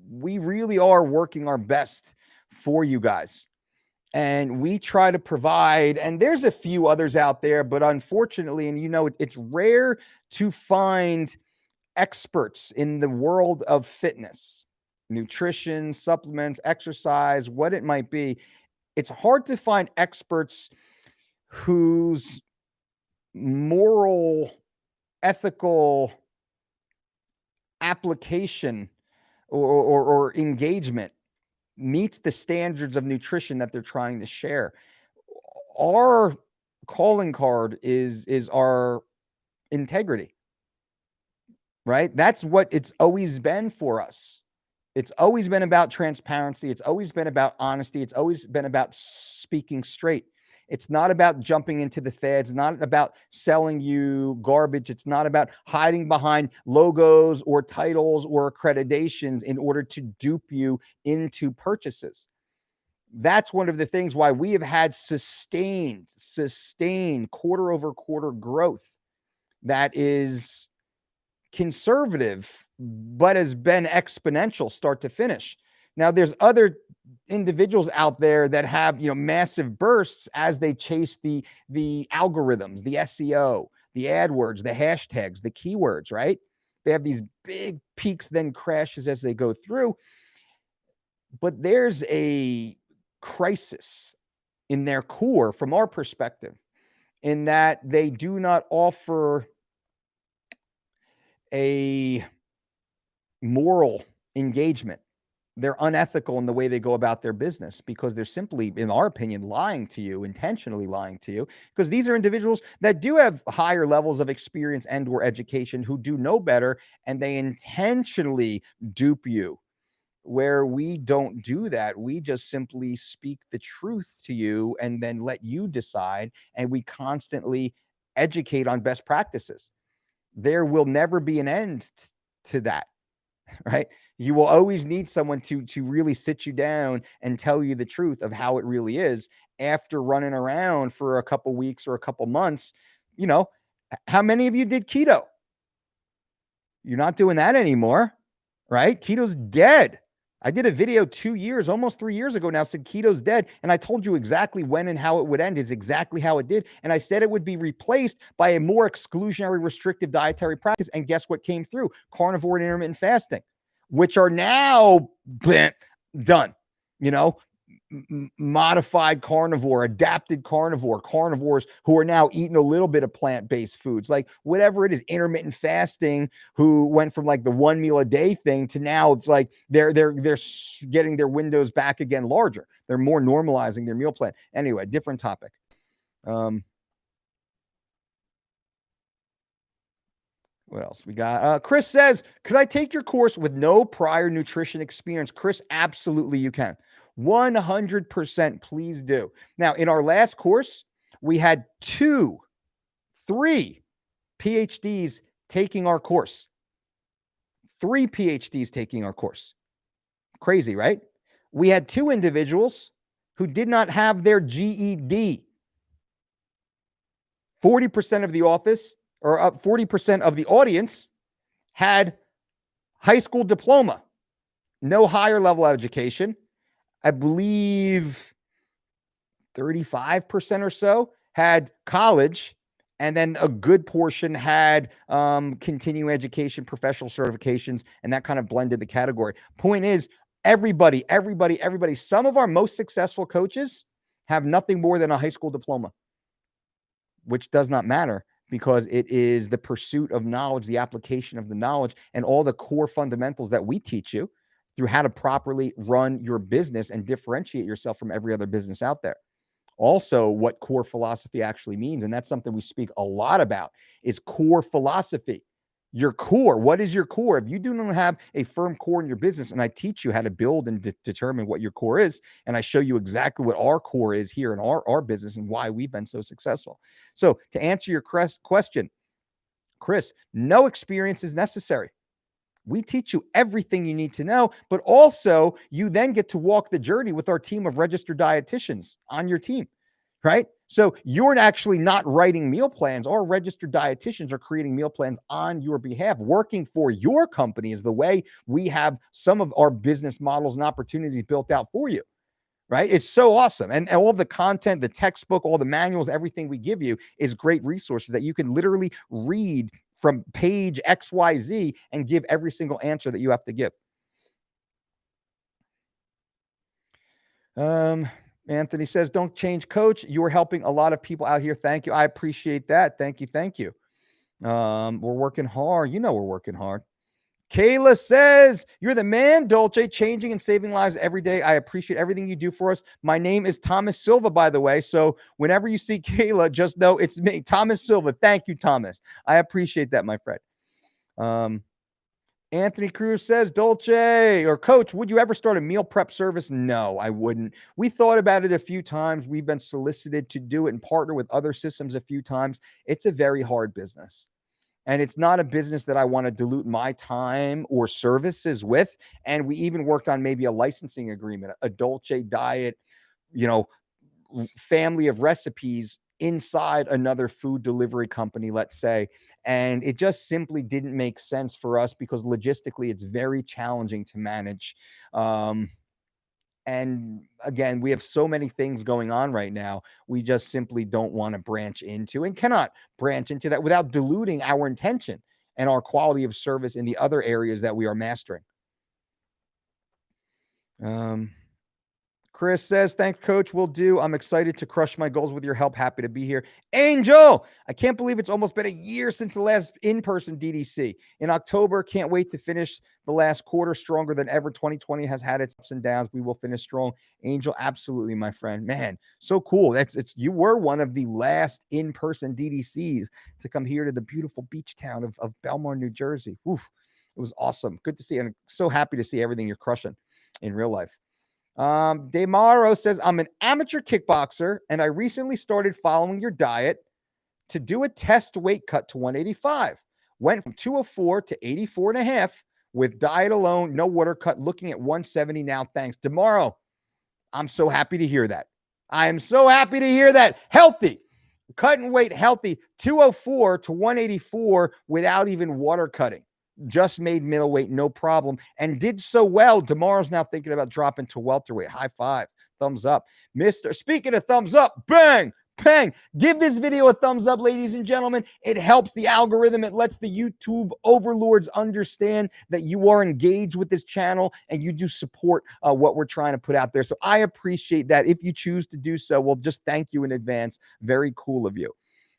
Speaker 1: we really are working our best for you guys. And we try to provide, and there's a few others out there, but unfortunately, and it's rare to find experts in the world of fitness, nutrition, supplements, exercise, what it might be. It's hard to find experts whose moral, ethical application or engagement meets the standards of nutrition that they're trying to share. Our calling card is our integrity. right? That's what it's always been for us. It's always been about transparency. It's always been about honesty. It's always been about speaking straight. It's not about jumping into the fads. It's not about selling you garbage. It's not about hiding behind logos or titles or accreditations in order to dupe you into purchases. That's one of the things why we have had sustained quarter over quarter growth that is conservative, but has been exponential start to finish. Now, there's other individuals out there that have, massive bursts as they chase the algorithms, the SEO, the AdWords, the hashtags, the keywords, right? They have these big peaks, then crashes as they go through. But there's a crisis in their core from our perspective, in that they do not offer a moral engagement. They're unethical in the way they go about their business because they're simply, in our opinion, lying to you, intentionally lying to you, because these are individuals that do have higher levels of experience and or education who do know better, and they intentionally dupe you. Where we don't do that, we just simply speak the truth to you and then let you decide, and we constantly educate on best practices. There will never be an end to that, right? You will always need someone to really sit you down and tell you the truth of how it really is after running around for a couple weeks or a couple months. How many of you did keto? You're not doing that anymore, right? Keto's dead. I did a video 2 years, almost 3 years ago now, said keto's dead. And I told you exactly when and how it would end. Is exactly how it did. And I said it would be replaced by a more exclusionary, restrictive dietary practice. And guess what came through? Carnivore and intermittent fasting, which are now done. Modified carnivore, adapted carnivores who are now eating a little bit of plant-based foods, like whatever it is, intermittent fasting, who went from like the 1 meal a day thing to now it's like they're getting their windows back again larger. They're more normalizing their meal plan. Anyway, different topic. What else we got? Chris says, could I take your course with no prior nutrition experience? Chris, absolutely you can. 100%, please do. Now, in our last course, we had 3 PhDs taking our course. 3 PhDs taking our course. Crazy, right? We had 2 individuals who did not have their GED. 40% of the office, or 40% of the audience, had high school diploma, no higher level education. I believe 35% or so had college, and then a good portion had continuing education, professional certifications, and that kind of blended the category. Point is, everybody, some of our most successful coaches have nothing more than a high school diploma, which does not matter, because it is the pursuit of knowledge, the application of the knowledge, and all the core fundamentals that we teach you through how to properly run your business and differentiate yourself from every other business out there. Also, what core philosophy actually means, and that's something we speak a lot about, is core philosophy. Your core. What is your core? If you do not have a firm core in your business, and I teach you how to build and determine what your core is, and I show you exactly what our core is here in our business and why we've been so successful. So to answer your question, Chris, no experience is necessary. We teach you everything you need to know, but also you then get to walk the journey with our team of registered dietitians on your team, right? So you're actually not writing meal plans. Our registered dietitians are creating meal plans on your behalf. Working for your company is the way we have some of our business models and opportunities built out for you, right? It's so awesome. And all of the content, the textbook, all the manuals, everything we give you is great resources that you can literally read from page XYZ and give every single answer that you have to give. Anthony says, don't change, coach. You're helping a lot of people out here. Thank you. I appreciate that. Thank you. We're working hard. We're working hard. Kayla says, you're the man, Dolce, changing and saving lives every day. I appreciate everything you do for us. My name is Thomas Silva, by the way. So whenever you see Kayla, just know it's me, Thomas Silva. Thank you, Thomas. I appreciate that, my friend. Anthony Cruz says, Dolce or Coach, would you ever start a meal prep service? No, I wouldn't. We thought about it a few times. We've been solicited to do it and partner with other systems a few times. It's a very hard business. And it's not a business that I want to dilute my time or services with. And we even worked on maybe a licensing agreement, a Dolce diet, family of recipes inside another food delivery company, let's say. And it just simply didn't make sense for us because logistically it's very challenging to manage. And again, we have so many things going on right now. We just simply don't want to branch into and cannot branch into that without diluting our intention and our quality of service in the other areas that we are mastering. Chris says, thanks, Coach. Will do. I'm excited to crush my goals with your help. Happy to be here. Angel, I can't believe it's almost been a year since the last in-person DDC. In October, can't wait to finish the last quarter stronger than ever. 2020 has had its ups and downs. We will finish strong. Angel, absolutely, my friend. Man, so cool. You were one of the last in-person DDCs to come here to the beautiful beach town of Belmar, New Jersey. Oof, it was awesome. Good to see you. And I'm so happy to see everything you're crushing in real life. Demaro says, I'm an amateur kickboxer and I recently started following your diet to do a test weight cut to 185. Went from 204 to 84 and a half with diet alone, no water cut, looking at 170 now. Thanks. Demaro, I'm so happy to hear that. I am so happy to hear that. Healthy, cutting weight, healthy, 204 to 184 without even water cutting. Just made middleweight, no problem, and did so well. Tomorrow's now thinking about dropping to welterweight. High five, thumbs up. Speaking of thumbs up, bang, bang. Give this video a thumbs up, ladies and gentlemen. It helps the algorithm. It lets the YouTube overlords understand that you are engaged with this channel and you do support what we're trying to put out there. So I appreciate that. If you choose to do so, we'll just thank you in advance. Very cool of you.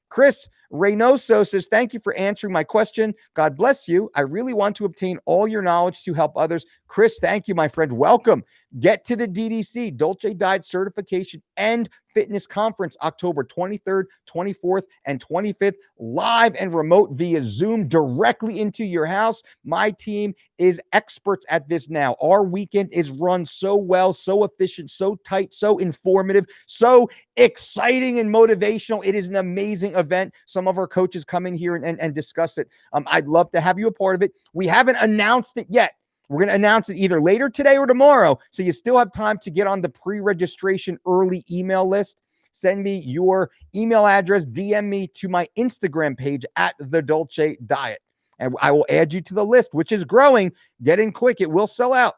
Speaker 1: Chris Reynoso says, thank you for answering my question. God bless you. I really want to obtain all your knowledge to help others. Chris, thank you, my friend. Welcome. Get to the DDC, Dolce Diet Certification and Fitness Conference, October 23rd, 24th, and 25th, live and remote via Zoom directly into your house. My team is experts at this now. Our weekend is run so well, so efficient, so tight, so informative, so exciting and motivational. It is an amazing event. Some of our coaches come in here and discuss it. I'd love to have you a part of it. We haven't announced it yet. We're going to announce it either later today or tomorrow. So you still have time to get on the pre-registration early email list. Send me your email address, DM me to my Instagram page at The Dolce Diet. And I will add you to the list, which is growing, getting quick. It will sell out.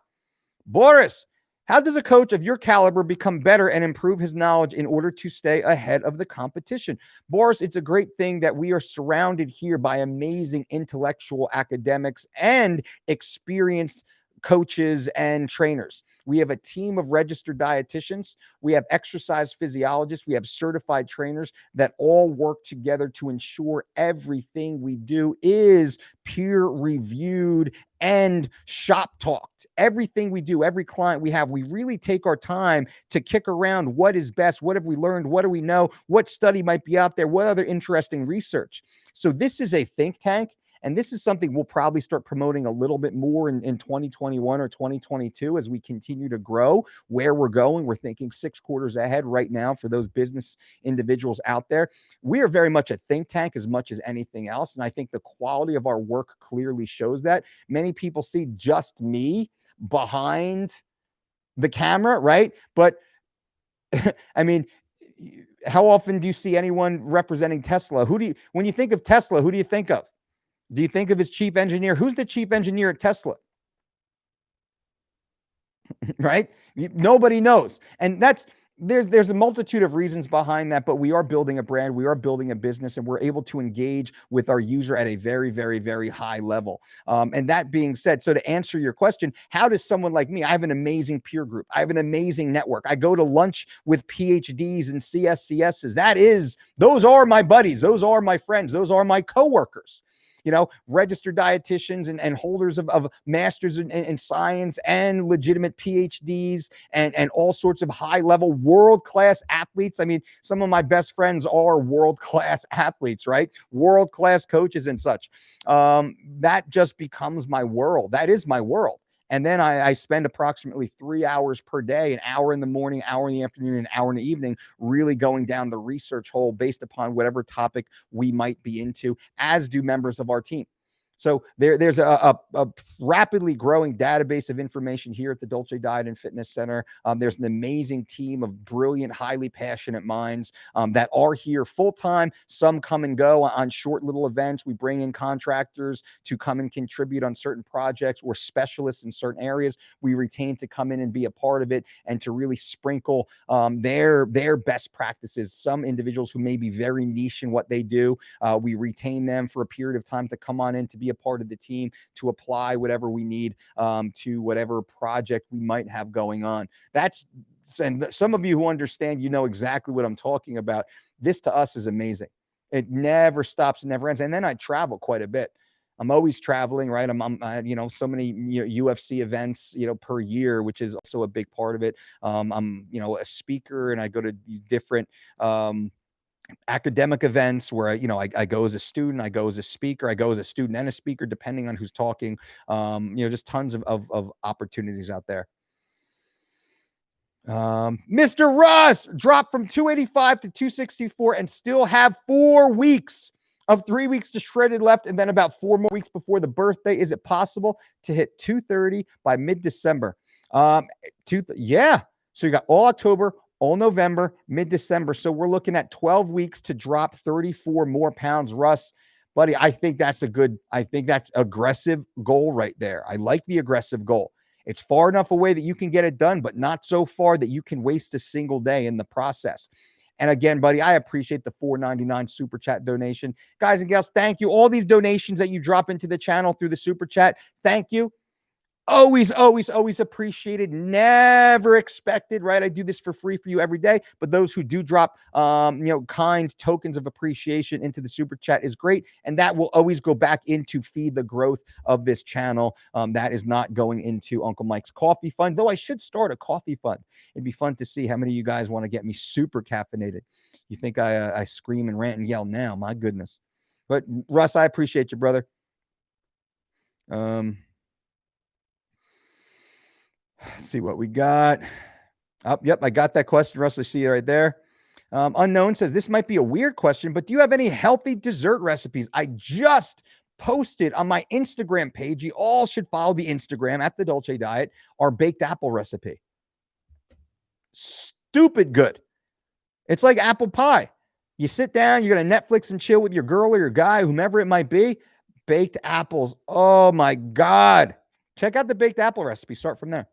Speaker 1: Boris, how does a coach of your caliber become better and improve his knowledge in order to stay ahead of the competition? Boris, it's a great thing that we are surrounded here by amazing intellectual academics and experienced coaches and trainers. We have a team of registered dietitians. We have exercise physiologists. We have certified trainers that all work together to ensure everything we do is peer reviewed and shop talked. Everything we do, every client we have, we really take our time to kick around what is best, what have we learned, what do we know, what study might be out there, what other interesting research. So this is a think tank. And this is something we'll probably start promoting a little bit more in 2021 or 2022 as we continue to grow where we're going. We're thinking 6 quarters ahead right now for those business individuals out there. We are very much a think tank as much as anything else. And I think the quality of our work clearly shows that. Many people see just me behind the camera, right? But I mean, how often do you see anyone representing Tesla? When you think of Tesla, who do you think of? Do you think of his chief engineer? Who's the chief engineer at Tesla? Right? Nobody knows. And there's a multitude of reasons behind that, but we are building a brand, we are building a business, and we're able to engage with our user at a very, very, very high level. And that being said, so to answer your question, how does someone like me, I have an amazing peer group. I have an amazing network. I go to lunch with PhDs and CSCSs. Those are my buddies. Those are my friends. Those are my coworkers. registered dietitians and holders of masters in science and legitimate PhDs and all sorts of high level world-class athletes. I mean, some of my best friends are world-class athletes, right? World-class coaches and such. That just becomes my world. That is my world. And then I spend approximately 3 hours per day, an hour in the morning, hour in the afternoon, an hour in the evening, really going down the research hole based upon whatever topic we might be into, as do members of our team. So there's a rapidly growing database of information here at the Dolce Diet and Fitness Center. There's an amazing team of brilliant, highly passionate minds that are here full time. Some come and go on short little events. We bring in contractors to come and contribute on certain projects, or specialists in certain areas we retain to come in and be a part of it and to really sprinkle their best practices. Some individuals who may be very niche in what they do, we retain them for a period of time to come on in to be a part of the team, to apply whatever we need to whatever project we might have going on. And some of you who understand, exactly what I'm talking about. This to us is amazing. It never stops, it never ends. And then I travel quite a bit. I'm always traveling, right? I'm so many UFC events, per year, which is also a big part of it. I'm, a speaker, and I go to these different academic events where I go as a student, I go as a speaker, I go as a student and a speaker, depending on who's talking. Just tons of opportunities out there. Mr. Russ dropped from 285 to 264 and still have 4 weeks of 3 weeks to shredded left, and then about 4 more weeks before the birthday. Is it possible to hit 230 by mid-December? Yeah. So you got all October, all November, mid-December. So we're looking at 12 weeks to drop 34 more pounds. Russ, buddy, I think that's aggressive goal right there. I like the aggressive goal. It's far enough away that you can get it done, but not so far that you can waste a single day in the process. And again, buddy, I appreciate the $4.99 super chat donation. Guys and gals, thank you. All these donations that you drop into the channel through the super chat, thank you. Always, always, always appreciated. Never expected, right? I do this for free for you every day. But those who do drop, kind tokens of appreciation into the super chat is great. And that will always go back into feed the growth of this channel. That is not going into Uncle Mike's coffee fund, though I should start a coffee fund. It'd be fun to see how many of you guys want to get me super caffeinated. You think I scream and rant and yell now? My goodness. But Russ, I appreciate you, brother. Let's see what we got. Yep, I got that question, Russ. I see you right there. Unknown says, this might be a weird question, but do you have any healthy dessert recipes? I just posted on my Instagram page. You all should follow the Instagram at the Dolce Diet, our baked apple recipe. Stupid good. It's like apple pie. You sit down, you're going to Netflix and chill with your girl or your guy, whomever it might be. Baked apples. Oh my God. Check out the baked apple recipe. Start from there.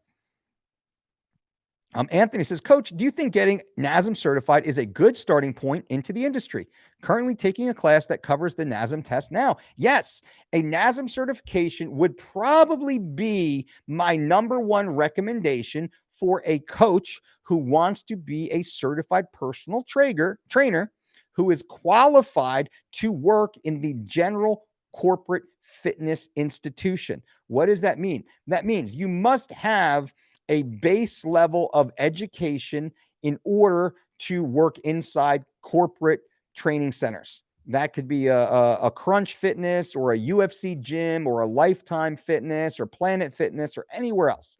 Speaker 1: Anthony says, Coach, do you think getting Nasm certified is a good starting point into the industry? Currently taking a class that covers the Nasm test now. Yes, a Nasm certification would probably be my number one recommendation for a coach who wants to be a certified personal trainer who is qualified to work in the general corporate fitness institution. What does that mean? That means you must have a base level of education in order to work inside corporate training centers. That could be a Crunch Fitness or a UFC gym or a Lifetime Fitness or Planet Fitness or anywhere else.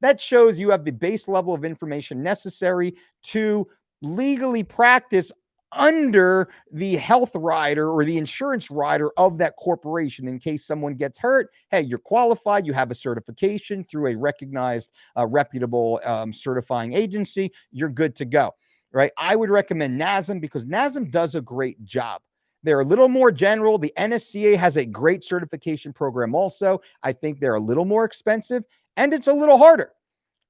Speaker 1: That shows you have the base level of information necessary to legally practice under the health rider or the insurance rider of that corporation. In case someone gets hurt, hey, you're qualified, you have a certification through a recognized, reputable certifying agency, you're good to go, right? I would recommend Nasm because Nasm does a great job. They're a little more general. The NSCA has a great certification program also. I think they're a little more expensive and it's a little harder.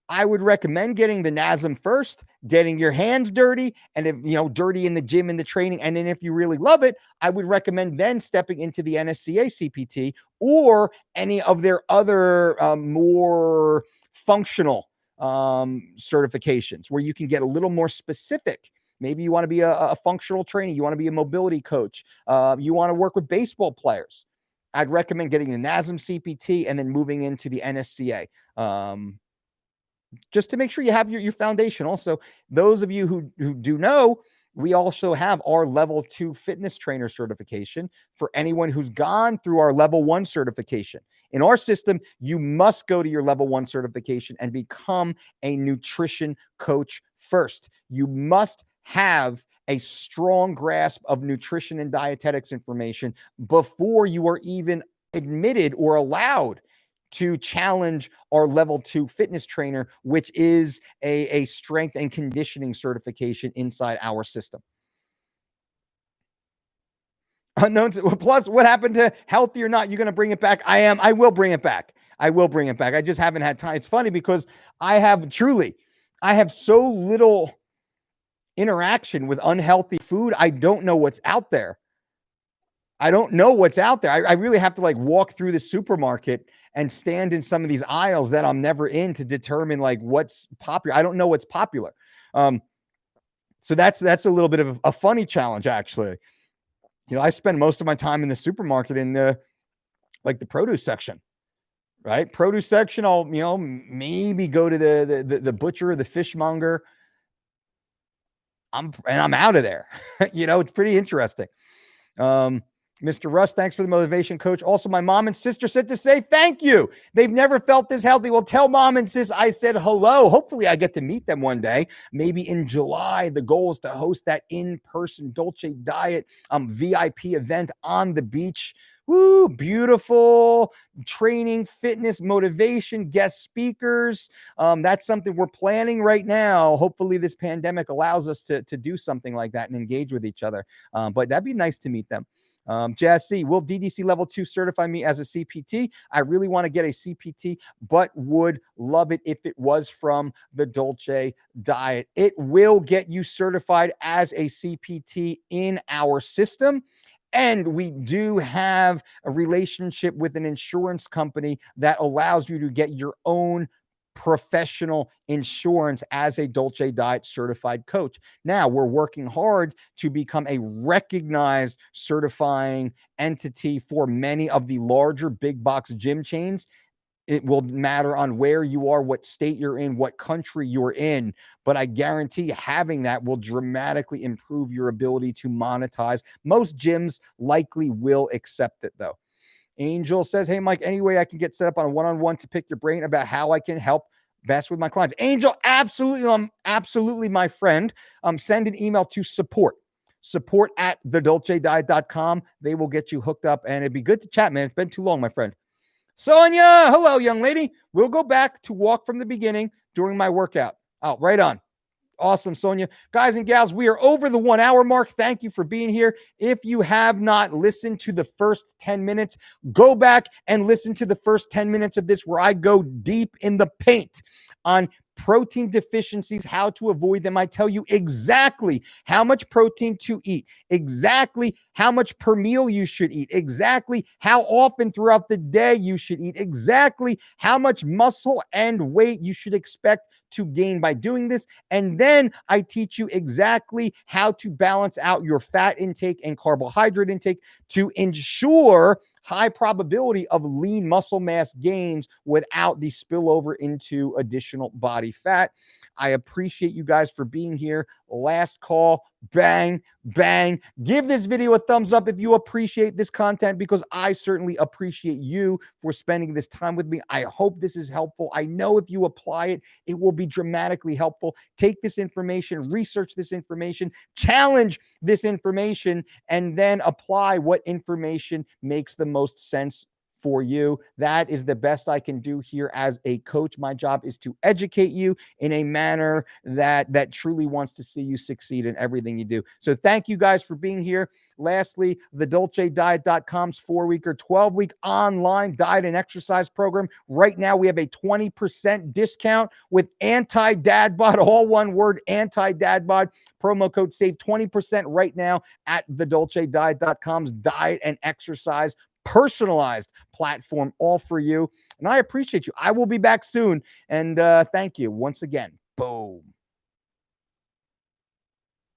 Speaker 1: I would recommend getting the Nasm first, getting your hands dirty, and if dirty in the gym and the training. And then if you really love it, I would recommend then stepping into the NSCA CPT or any of their other more functional certifications where you can get a little more specific. Maybe you want to be a functional trainer. You want to be a mobility coach. You want to work with baseball players. I'd recommend getting the Nasm CPT and then moving into the NSCA. Just to make sure you have your foundation. Also, those of you who do know, we also have our level 2 fitness trainer certification for anyone who's gone through our level 1 certification. In our system, you must go to your level 1 certification and become a nutrition coach first. You must have a strong grasp of nutrition and dietetics information before you are even admitted or allowed to challenge our level 2 fitness trainer, which is a strength and conditioning certification inside our system. Unknown. Plus, what happened to healthy or not? You're going to bring it back? I will bring it back. I will bring it back. I just haven't had time. It's funny because I have so little interaction with unhealthy food. I don't know what's out there. I really have to walk through the supermarket and stand in some of these aisles that I'm never in to determine what's popular. I don't know what's popular. So that's a little bit of a funny challenge, actually. I spend most of my time in the supermarket in the produce section, right? Produce section. I'll, maybe go to the butcher or the fishmonger. I'm out of there. It's pretty interesting. Mr. Russ, thanks for the motivation, coach. Also, my mom and sister said to say thank you. They've never felt this healthy. Well, tell mom and sis I said hello. Hopefully I get to meet them one day. Maybe in July. The goal is to host that in-person Dolce Diet VIP event on the beach. Woo, beautiful training, fitness, motivation, guest speakers. That's something we're planning right now. Hopefully this pandemic allows us to do something like that and engage with each other. But that'd be nice to meet them. Jassy, will DDC level 2 certify me as a CPT? I really want to get a CPT, but would love it if it was from the Dolce Diet. It will get you certified as a CPT in our system. And we do have a relationship with an insurance company that allows you to get your own professional insurance as a Dolce Diet certified coach. Now we're working hard to become a recognized certifying entity for many of the larger big box gym chains. It will matter on where you are, what state you're in, what country you're in. But I guarantee having that will dramatically improve your ability to monetize. Most gyms likely will accept it, though. Angel says, hey, Mike, any way I can get set up on a one-on-one to pick your brain about how I can help best with my clients? Angel, absolutely, my friend. Send an email to support at thedolcediet.com. They will get you hooked up, and it'd be good to chat, man. It's been too long, my friend. Sonia, hello, young lady. We'll go back to walk from the beginning during my workout. Oh, right on. Awesome, Sonia. Guys and gals, we are over the 1 hour mark. Thank you for being here. If you have not listened to the first 10 minutes, go back and listen to the first 10 minutes of this where I go deep in the paint on protein deficiencies, how to avoid them. I tell you exactly how much protein to eat, exactly how much per meal you should eat, exactly how often throughout the day you should eat, exactly how much muscle and weight you should expect to gain by doing this. And then I teach you exactly how to balance out your fat intake and carbohydrate intake to ensure high probability of lean muscle mass gains without the spillover into additional body fat. I appreciate you guys for being here. Last call, bang, bang. Give this video a thumbs up if you appreciate this content, because I certainly appreciate you for spending this time with me. I hope this is helpful. I know if you apply it, it will be dramatically helpful. Take this information, research this information, challenge this information, and then apply what information makes the most sense for you. That is the best I can do here as a coach. My job is to educate you in a manner that truly wants to see you succeed in everything you do. So thank you guys for being here. Lastly, the DolceDiet.com's 4-week or 12-week online diet and exercise program. Right now, we have a 20% discount with anti-dadbod, all one word, anti-dadbod. Promo code SAVE 20% right now at the DolceDiet.com's diet and exercise personalized platform, all for you. And I appreciate you. I will be back soon. And thank you once again. Boom.